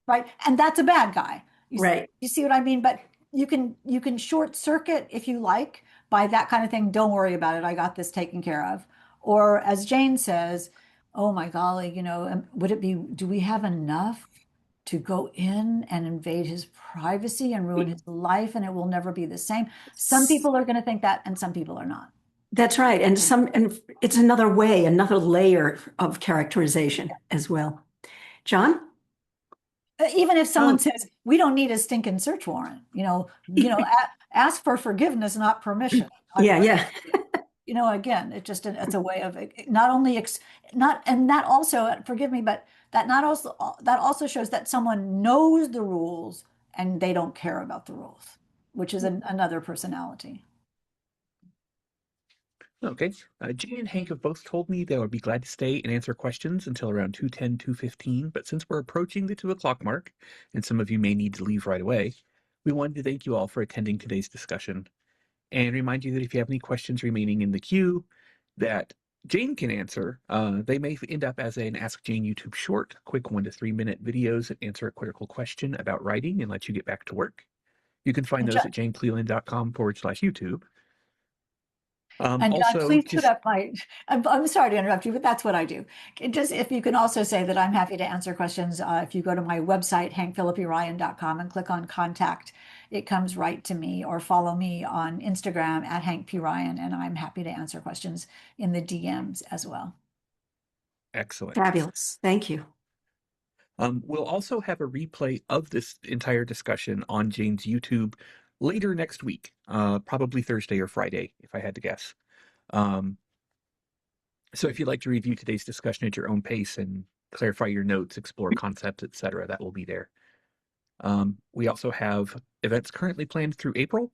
Right? And that's a bad guy. Right. You see what I mean? But you can short circuit if you like by that kind of thing. "Don't worry about it. I got this taken care of." Or as Jane says, "Oh my golly, do we have enough to go in and invade his privacy and ruin his life and it will never be the same?" Some people are going to think that and some people are not. That's right. And it's another layer of characterization as well. John? Even if someone says, "We don't need a stinking search warrant," ask for forgiveness, not permission. Yeah. Again, it's a way of not only and that also, forgive me, but that also shows that someone knows the rules and they don't care about the rules, which is another personality. Okay. Jane and Hank have both told me they would be glad to stay and answer questions until around 2:10, 2:15, but since we're approaching the 2 o'clock mark, and some of you may need to leave right away, we wanted to thank you all for attending today's discussion, and remind you that if you have any questions remaining in the queue that Jane can answer, they may end up as an Ask Jane YouTube short, quick 1 to 3 minute videos that answer a critical question about writing and let you get back to work. You can find those at janecleland.com/YouTube. And John, please put up I'm sorry to interrupt you, but that's what I do. Just if you can also say that I'm happy to answer questions. If you go to my website, hankphillippiryan.com, and click on contact, it comes right to me, or follow me on Instagram at Hank P. Ryan, and I'm happy to answer questions in the DMs as well. Excellent. Fabulous. Thank you. We'll also have a replay of this entire discussion on Jane's YouTube later next week, probably Thursday or Friday, if I had to guess. So if you'd like to review today's discussion at your own pace and clarify your notes, explore concepts, etc., that will be there. We also have events currently planned through April,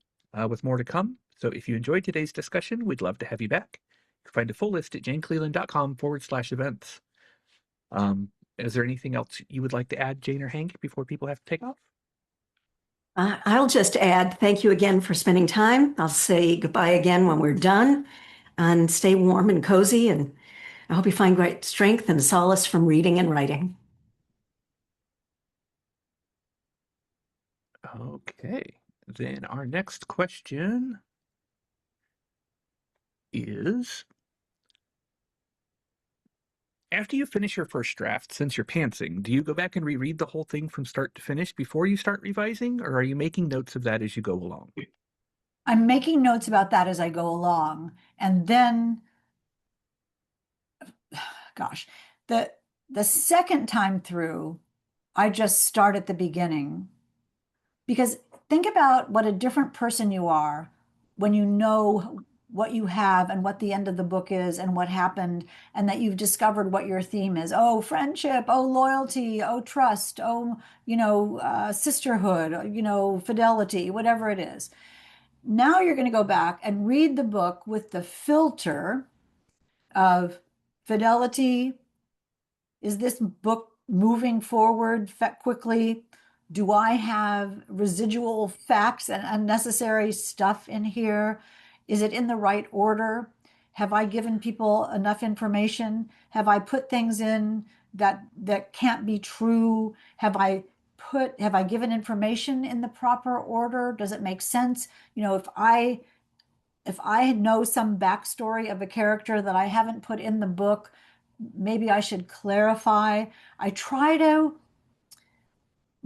with more to come. So if you enjoyed today's discussion, we'd love to have you back. You can find a full list at janecleland.com/events. Is there anything else you would like to add, Jane or Hank, before people have to take off? I'll just add, thank you again for spending time. I'll say goodbye again when we're done, and stay warm and cozy. And I hope you find great strength and solace from reading and writing. Okay. Then our next question is, after you finish your first draft, since you're pantsing, do you go back and reread the whole thing from start to finish before you start revising, or are you making notes of that as you go along? I'm making notes about that as I go along. And then, gosh, the the second time through, I just start at the beginning. Because think about what a different person you are when you know what you have and what the end of the book is and what happened, and that you've discovered what your theme is. Oh, friendship, oh, loyalty, oh, trust, oh, sisterhood, fidelity, whatever it is. Now you're going to go back and read the book with the filter of fidelity. Is this book moving forward quickly? Do I have residual facts and unnecessary stuff in here? Is it in the right order? Have I given people enough information? Have I put things in that can't be true? Have I given information in the proper order? Does it make sense? If I know some backstory of a character that I haven't put in the book, maybe I should clarify. I try to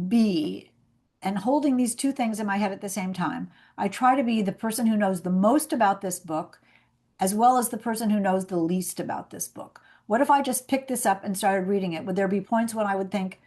be, and holding these two things in my head at the same time, I try to be the person who knows the most about this book, as well as the person who knows the least about this book. What if I just picked this up and started reading it? Would there be points when I would think,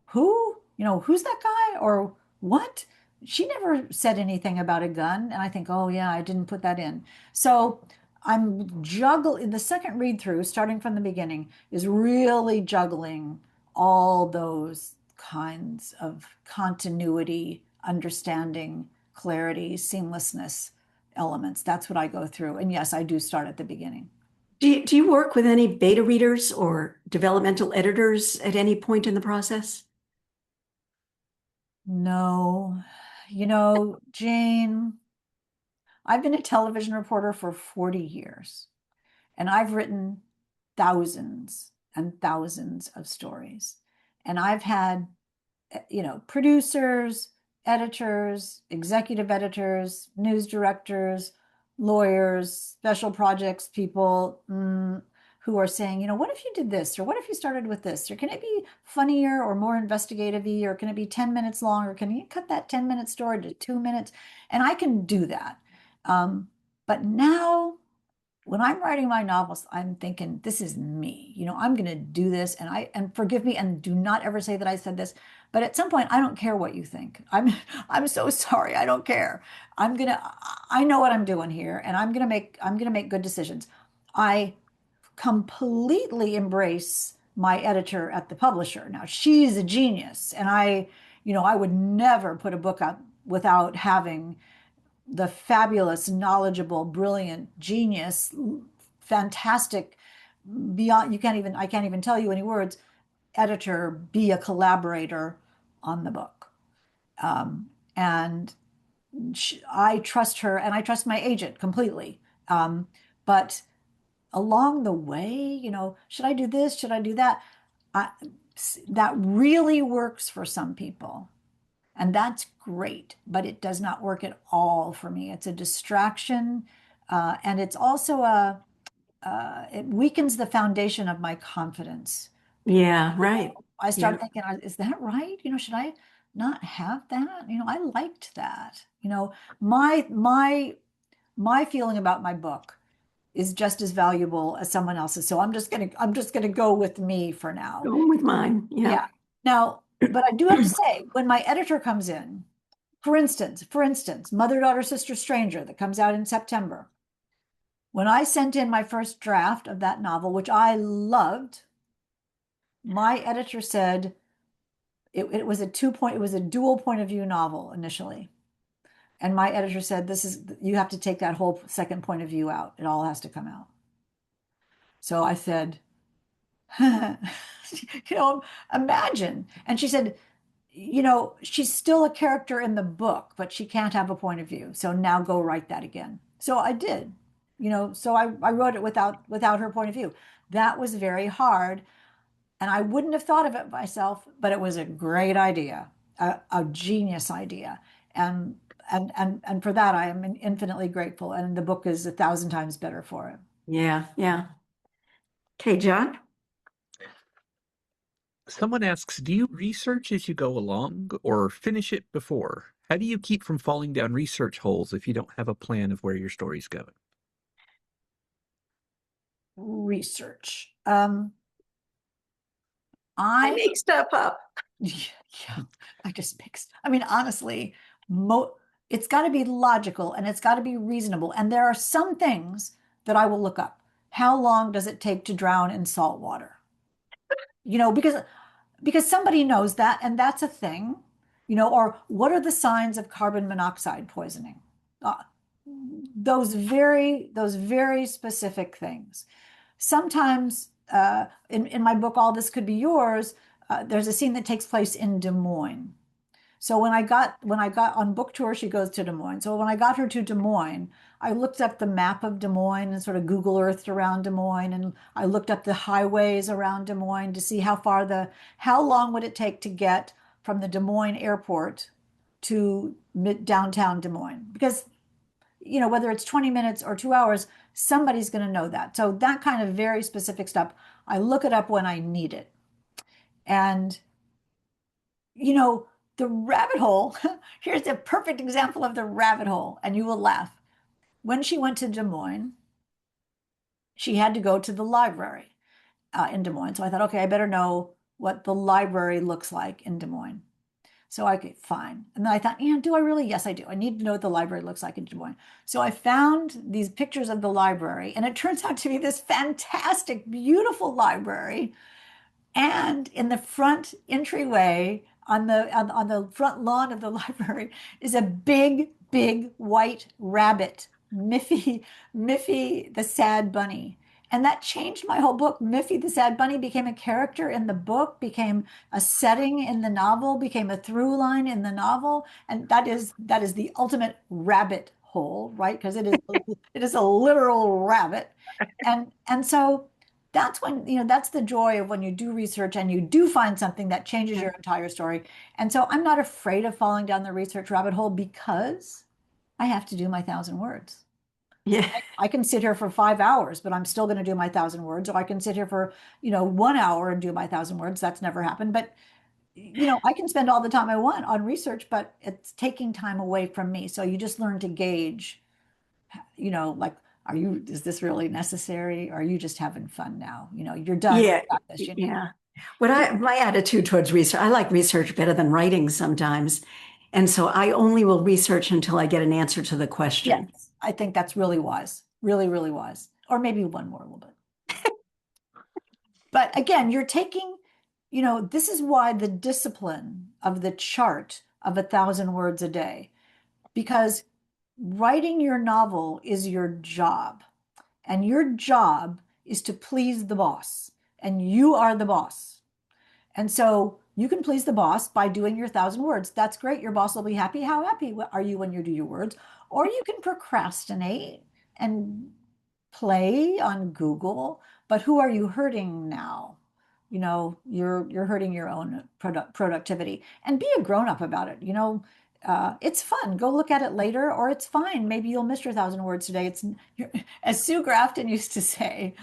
who's that guy? Or what? She never said anything about a gun. And I think, oh, yeah, I didn't put that in. So I'm juggling the second read through, starting from the beginning, is really juggling all those kinds of continuity, understanding, clarity, seamlessness elements. That's what I go through. And yes, I do start at the beginning. Do you work with any beta readers or developmental editors at any point in the process? No, Jane, I've been a television reporter for 40 years, and I've written thousands and thousands of stories. And I've had, producers, editors, executive editors, news directors, lawyers, special projects people, who are saying, what if you did this? Or what if you started with this? Or can it be funnier or more investigative-y? Or can it be 10 minutes long? Or can you cut that 10-minute story to 2 minutes? And I can do that. But now when I'm writing my novels, I'm thinking, this is me. I'm going to do this, and forgive me, and do not ever say that I said this. But at some point, I don't care what you think. I'm so sorry. I don't care. I know what I'm doing here, and I'm gonna make good decisions. I completely embrace my editor at the publisher. Now, she's a genius, and I would never put a book out without having the fabulous, knowledgeable, brilliant, genius, fantastic, beyond I can't even tell you any words, editor be a collaborator on the book. And I trust her, and I trust my agent completely. But along the way, should I do this? Should I do that? I, that really works for some people. And that's great, but it does not work at all for me. It's a distraction, and it's also it weakens the foundation of my confidence. Yeah, right. I Yeah. start thinking, is that right? Should I not have that? I liked that. My feeling about my book is just as valuable as someone else's. So I'm just gonna go with me for now. Going with mine. Yeah. Yeah. Now, but I do have to say, when my editor comes in, for instance, Mother, Daughter, Sister, Stranger, that comes out in September. When I sent in my first draft of that novel, which I loved, my editor said it was a dual point of view novel initially. And my editor said, you have to take that whole second point of view out. It all has to come out. So I said, imagine. And she said, she's still a character in the book, but she can't have a point of view. So now go write that again. So I did. So I wrote it without her point of view. That was very hard. And I wouldn't have thought of it myself, but it was a great idea, a genius idea. And and for that, I am infinitely grateful. And the book is 1,000 times better for it. Yeah, yeah. Okay, John? Someone asks, do you research as you go along or finish it before? How do you keep from falling down research holes if you don't have a plan of where your story's going? Research. I make stuff up. Yeah, I just mixed. I mean, honestly, it's got to be logical and it's got to be reasonable. And there are some things that I will look up. How long does it take to drown in salt water? Because somebody knows that, and that's a thing. Or what are the signs of carbon monoxide poisoning? Uh, those very specific things. Sometimes in my book, All This Could Be Yours, there's a scene that takes place in Des Moines. So when I got on book tour, she goes to Des Moines. So when I got her to Des Moines, I looked up the map of Des Moines and sort of Google Earthed around Des Moines, and I looked up the highways around Des Moines to see how long would it take to get from the Des Moines airport to downtown Des Moines, because whether it's 20 minutes or 2 hours, somebody's going to know that. So that kind of very specific stuff, I look it up when I need it. And, the rabbit hole, here's a perfect example of the rabbit hole, and you will laugh. When she went to Des Moines, she had to go to the library in Des Moines. So I thought, okay, I better know what the library looks like in Des Moines. So okay, fine. And then I thought, do I really? Yes, I do. I need to know what the library looks like in Des Moines. So I found these pictures of the library, and it turns out to be this fantastic, beautiful library. And in the front entryway, on the front lawn of the library, is a big, big white rabbit, Miffy the Sad Bunny. And that changed my whole book. Miffy the Sad Bunny became a character in the book, became a setting in the novel, became a through line in the novel. And that is the ultimate rabbit hole, right? Because it is a literal rabbit. And so that's that's the joy of when you do research and you do find something that changes your entire story. And so I'm not afraid of falling down the research rabbit hole because I have to do my 1,000 words. Yeah. I can sit here for 5 hours, but I'm still going to do my 1,000 words. Or I can sit here for, 1 hour and do my 1,000 words. That's never happened. But, I can spend all the time I want on research, but it's taking time away from me. So you just learn to gauge, like, is this really necessary? Or are you just having fun now? You're done. Yeah. This, Yeah. My attitude towards research, I like research better than writing sometimes. And so I only will research until I get an answer to the question. Yes, I think that's really wise, really, really wise. Or maybe one more a little bit. But again, you're taking, this is why the discipline of the chart of 1,000 words a day, because writing your novel is your job, and your job is to please the boss, and you are the boss. And so you can please the boss by doing your 1,000 words. That's great. Your boss will be happy. How happy are you when you do your words? Or you can procrastinate and play on Google. But who are you hurting now? You're hurting your own productivity. And be a grown-up about it. It's fun. Go look at it later, or it's fine. Maybe you'll miss your 1,000 words today. As Sue Grafton used to say,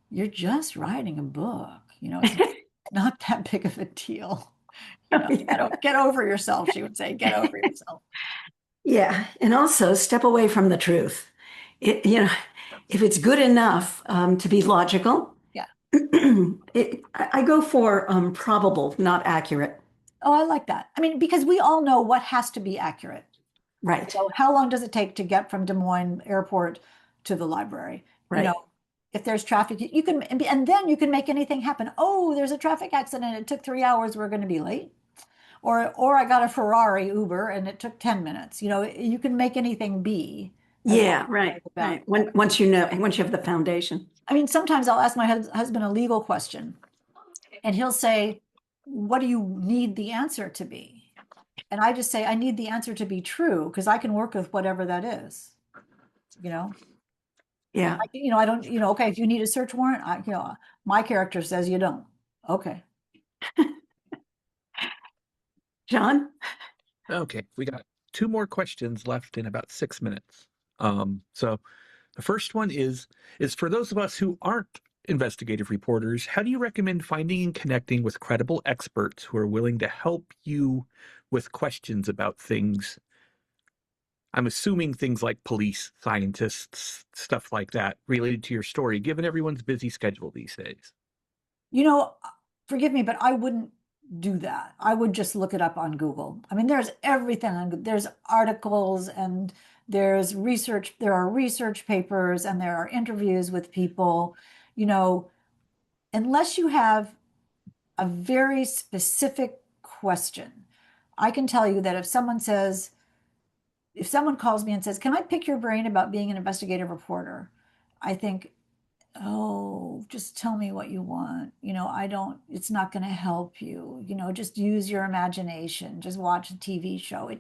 you're just writing a book. It's not that big of a deal. Get over yourself, she would say. Get over yourself. Yeah. And also step away from the truth. If it's good enough to be logical, Yeah. I go for probable, not accurate. Oh, I like that. I mean, because we all know what has to be accurate. Right. So how long does it take to get from Des Moines Airport to the library? Right. If there's traffic, you can, and then you can make anything happen. Oh, there's a traffic accident. It took 3 hours. We're going to be late. Or I got a Ferrari Uber and it took 10 minutes. You can make anything be. Yeah, right. Once you have the foundation. I mean, sometimes I'll ask my husband a legal question and he'll say, what do you need the answer to be? And I just say, I need the answer to be true because I can work with whatever that is. Yeah. I don't, okay, if you need a search warrant, my character says you don't. Okay. John? Okay, we got two more questions left in about 6 minutes. So the first one is for those of us who aren't investigative reporters, how do you recommend finding and connecting with credible experts who are willing to help you with questions about things? I'm assuming things like police, scientists, stuff like that related to your story, given everyone's busy schedule these days. You know, forgive me, but I wouldn't do that. I would just look it up on Google. I mean, there's everything on, there's articles and there's research, there are research papers and there are interviews with people, you know, unless you have a very specific question. I can tell you that if someone calls me and says, "Can I pick your brain about being an investigative reporter?" I think, "Oh, just tell me what you want. It's not going to help you. Just use your imagination. Just watch a TV show."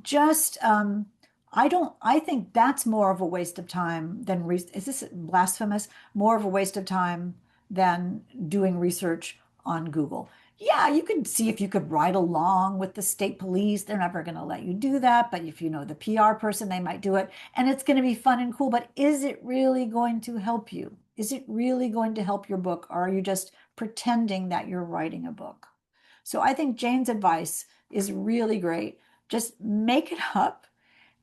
Just, I think that's more of a waste of time than, is this blasphemous? More of a waste of time than doing research on Google. Yeah, you could see if you could ride along with the state police. They're never going to let you do that. But if you know the PR person, they might do it. And it's going to be fun and cool. But is it really going to help you? Is it really going to help your book? Or are you just pretending that you're writing a book? So I think Jane's advice is really great. Just make it up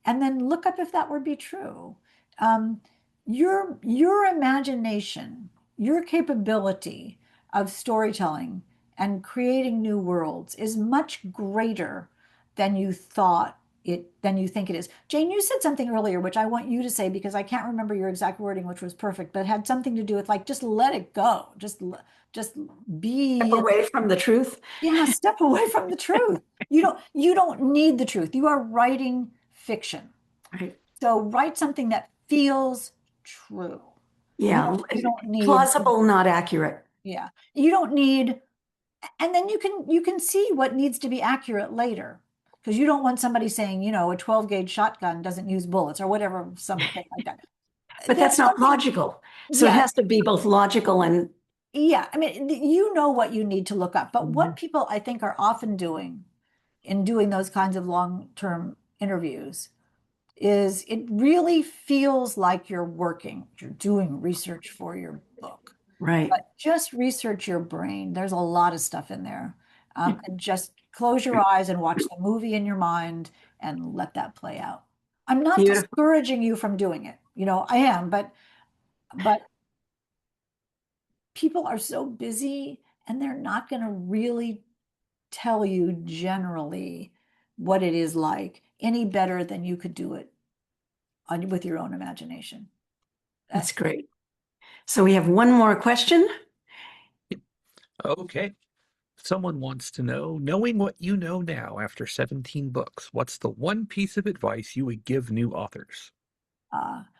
and then look up if that would be true. Um, your imagination, your capability of storytelling and creating new worlds is much greater than than you think it is. Jane, you said something earlier, which I want you to say because I can't remember your exact wording, which was perfect, but had something to do with like, just let it go. Just Step be, away from the truth. yeah, step away from the truth. You don't need the truth. You are writing fiction. Right. So write something that feels true. You Yeah. don't, you don't need, Plausible, not accurate. yeah, you don't need, and then you can see what needs to be accurate later. Because you don't want somebody saying, a 12 gauge shotgun doesn't use bullets or whatever, something like that. But There's that's not something, logical. So it yeah, has to be both logical and yeah. I mean, you know what you need to look up. But what Mhm. people I think are often doing in doing those kinds of long-term interviews is it really feels like you're doing research for your book. Right. But just research your brain. There's a lot of stuff in there. And just close your eyes and watch the movie in your mind and let that play out. I'm not Beautiful. discouraging you from doing it. I am, but people are so busy and they're not going to really tell you generally what it is like any better than you could do it with your own imagination. That's great. So we have one more question. Okay. Someone wants to know, knowing what you know now after 17 books, what's the one piece of advice you would give new authors?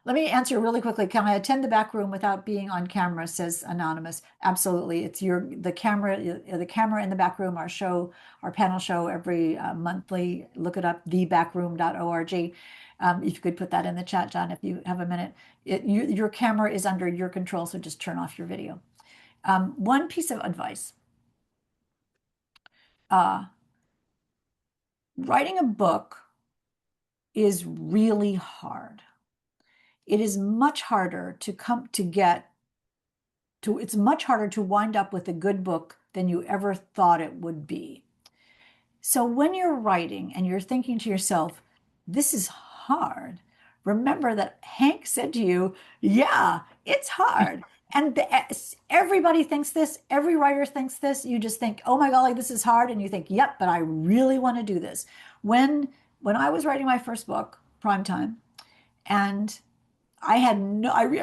Let me answer really quickly. Can I attend the back room without being on camera? Says anonymous. Absolutely. It's the camera in the back room. Our panel show every monthly. Look it up, thebackroom.org. If you could put that in the chat, John, if you have a minute. Your camera is under your control, so just turn off your video. One piece of advice. Writing a book is really hard. It is much harder it's much harder to wind up with a good book than you ever thought it would be. So when you're writing and you're thinking to yourself, this is hard, remember that Hank said to you, yeah, it's hard. And everybody thinks this, every writer thinks this. You just think, oh my golly, this is hard. And you think, yep, but I really want to do this. When I was writing my first book, Primetime, and I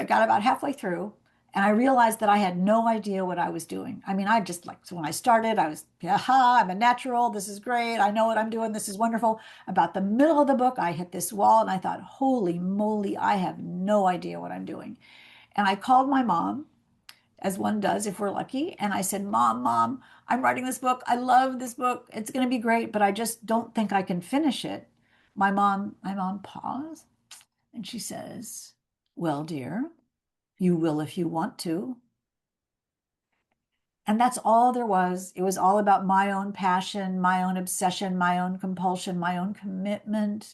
got about halfway through and I realized that I had no idea what I was doing. I mean, so when I started, I was, I'm a natural. This is great. I know what I'm doing. This is wonderful. About the middle of the book, I hit this wall and I thought, holy moly, I have no idea what I'm doing. And I called my mom, as one does if we're lucky. And I said, Mom, I'm writing this book. I love this book. It's going to be great, but I just don't think I can finish it. My mom paused and she says, well, dear, You will if you want to. And that's all there was. It was all about my own passion, my own obsession, my own compulsion, my own commitment,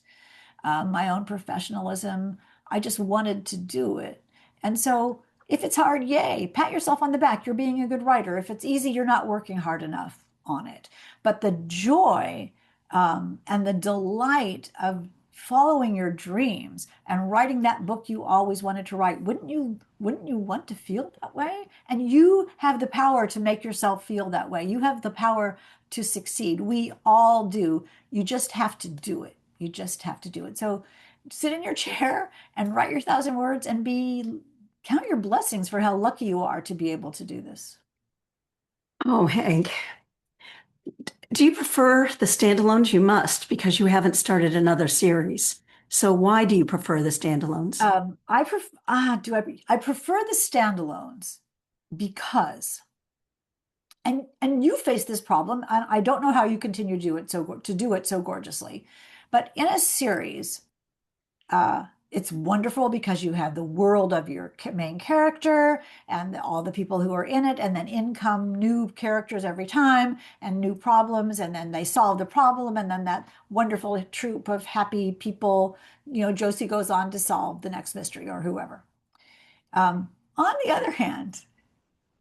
my own professionalism. I just wanted to do it. And so if it's hard, yay, pat yourself on the back. You're being a good writer. If it's easy, you're not working hard enough on it. But the joy and the delight of following your dreams and writing that book you always wanted to write, wouldn't you want to feel that way? And you have the power to make yourself feel that way. You have the power to succeed. We all do. You just have to do it. You just have to do it. So sit in your chair and write your 1,000 words and count your blessings for how lucky you are to be able to do this. Oh, Hank, do you prefer the standalones? You must, because you haven't started another series. So why do you prefer the standalones? I prefer the standalones because, and you face this problem, and I don't know how you continue to do it so gorgeously, but in a series, it's wonderful because you have the world of your main character and all the people who are in it, and then in come new characters every time and new problems, and then they solve the problem, and then that wonderful troupe of happy people, Josie goes on to solve the next mystery or whoever. On the other hand,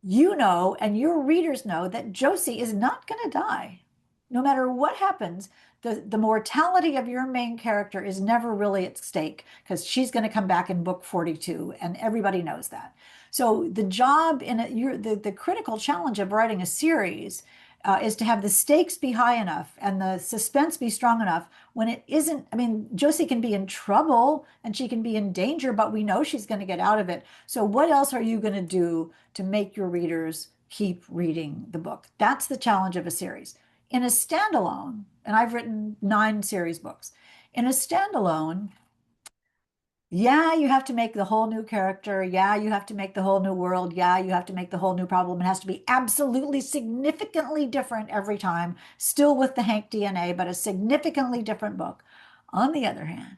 and your readers know that Josie is not going to die. No matter what happens, the mortality of your main character is never really at stake because she's going to come back in book 42, and everybody knows that. So the job the critical challenge of writing a series is to have the stakes be high enough and the suspense be strong enough when it isn't. I mean, Josie can be in trouble and she can be in danger, but we know she's going to get out of it. So what else are you going to do to make your readers keep reading the book? That's the challenge of a series. In a standalone, and I've written 9 series books, in a standalone, yeah, you have to make the whole new character. Yeah, you have to make the whole new world. Yeah, you have to make the whole new problem. It has to be absolutely significantly different every time, still with the Hank DNA, but a significantly different book. On the other hand,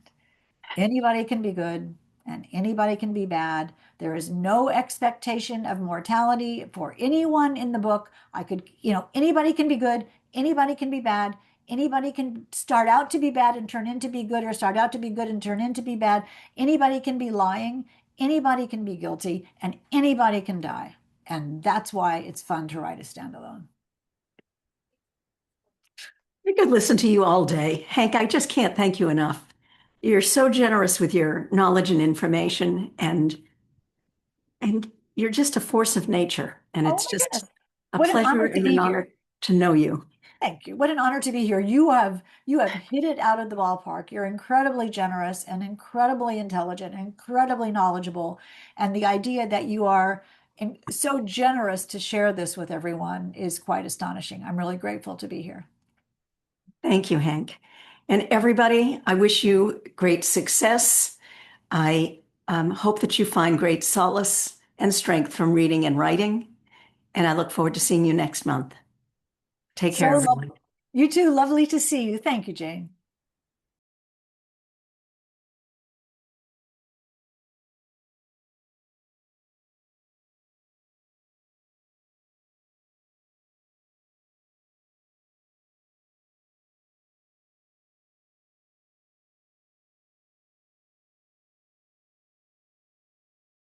anybody can be good and anybody can be bad. There is no expectation of mortality for anyone in the book. Anybody can be good, anybody can be bad. Anybody can start out to be bad and turn into be good, or start out to be good and turn into be bad. Anybody can be lying, anybody can be guilty, and anybody can die. And that's why it's fun to write a standalone. I could listen to you all day. Hank, I just can't thank you enough. You're so generous with your knowledge and information, and you're just a force of nature. And Oh it's my just goodness. a What an pleasure honor to and be an here. honor to know you. Thank you. What an honor to be here. You have hit it out of the ballpark. You're incredibly generous and incredibly intelligent, incredibly knowledgeable. And the idea that you are so generous to share this with everyone is quite astonishing. I'm really grateful to be here. Thank you, Hank. And everybody, I wish you great success. I hope that you find great solace and strength from reading and writing. And I look forward to seeing you next month. Take care, So everyone. you too. Lovely to see you. Thank you, Jane.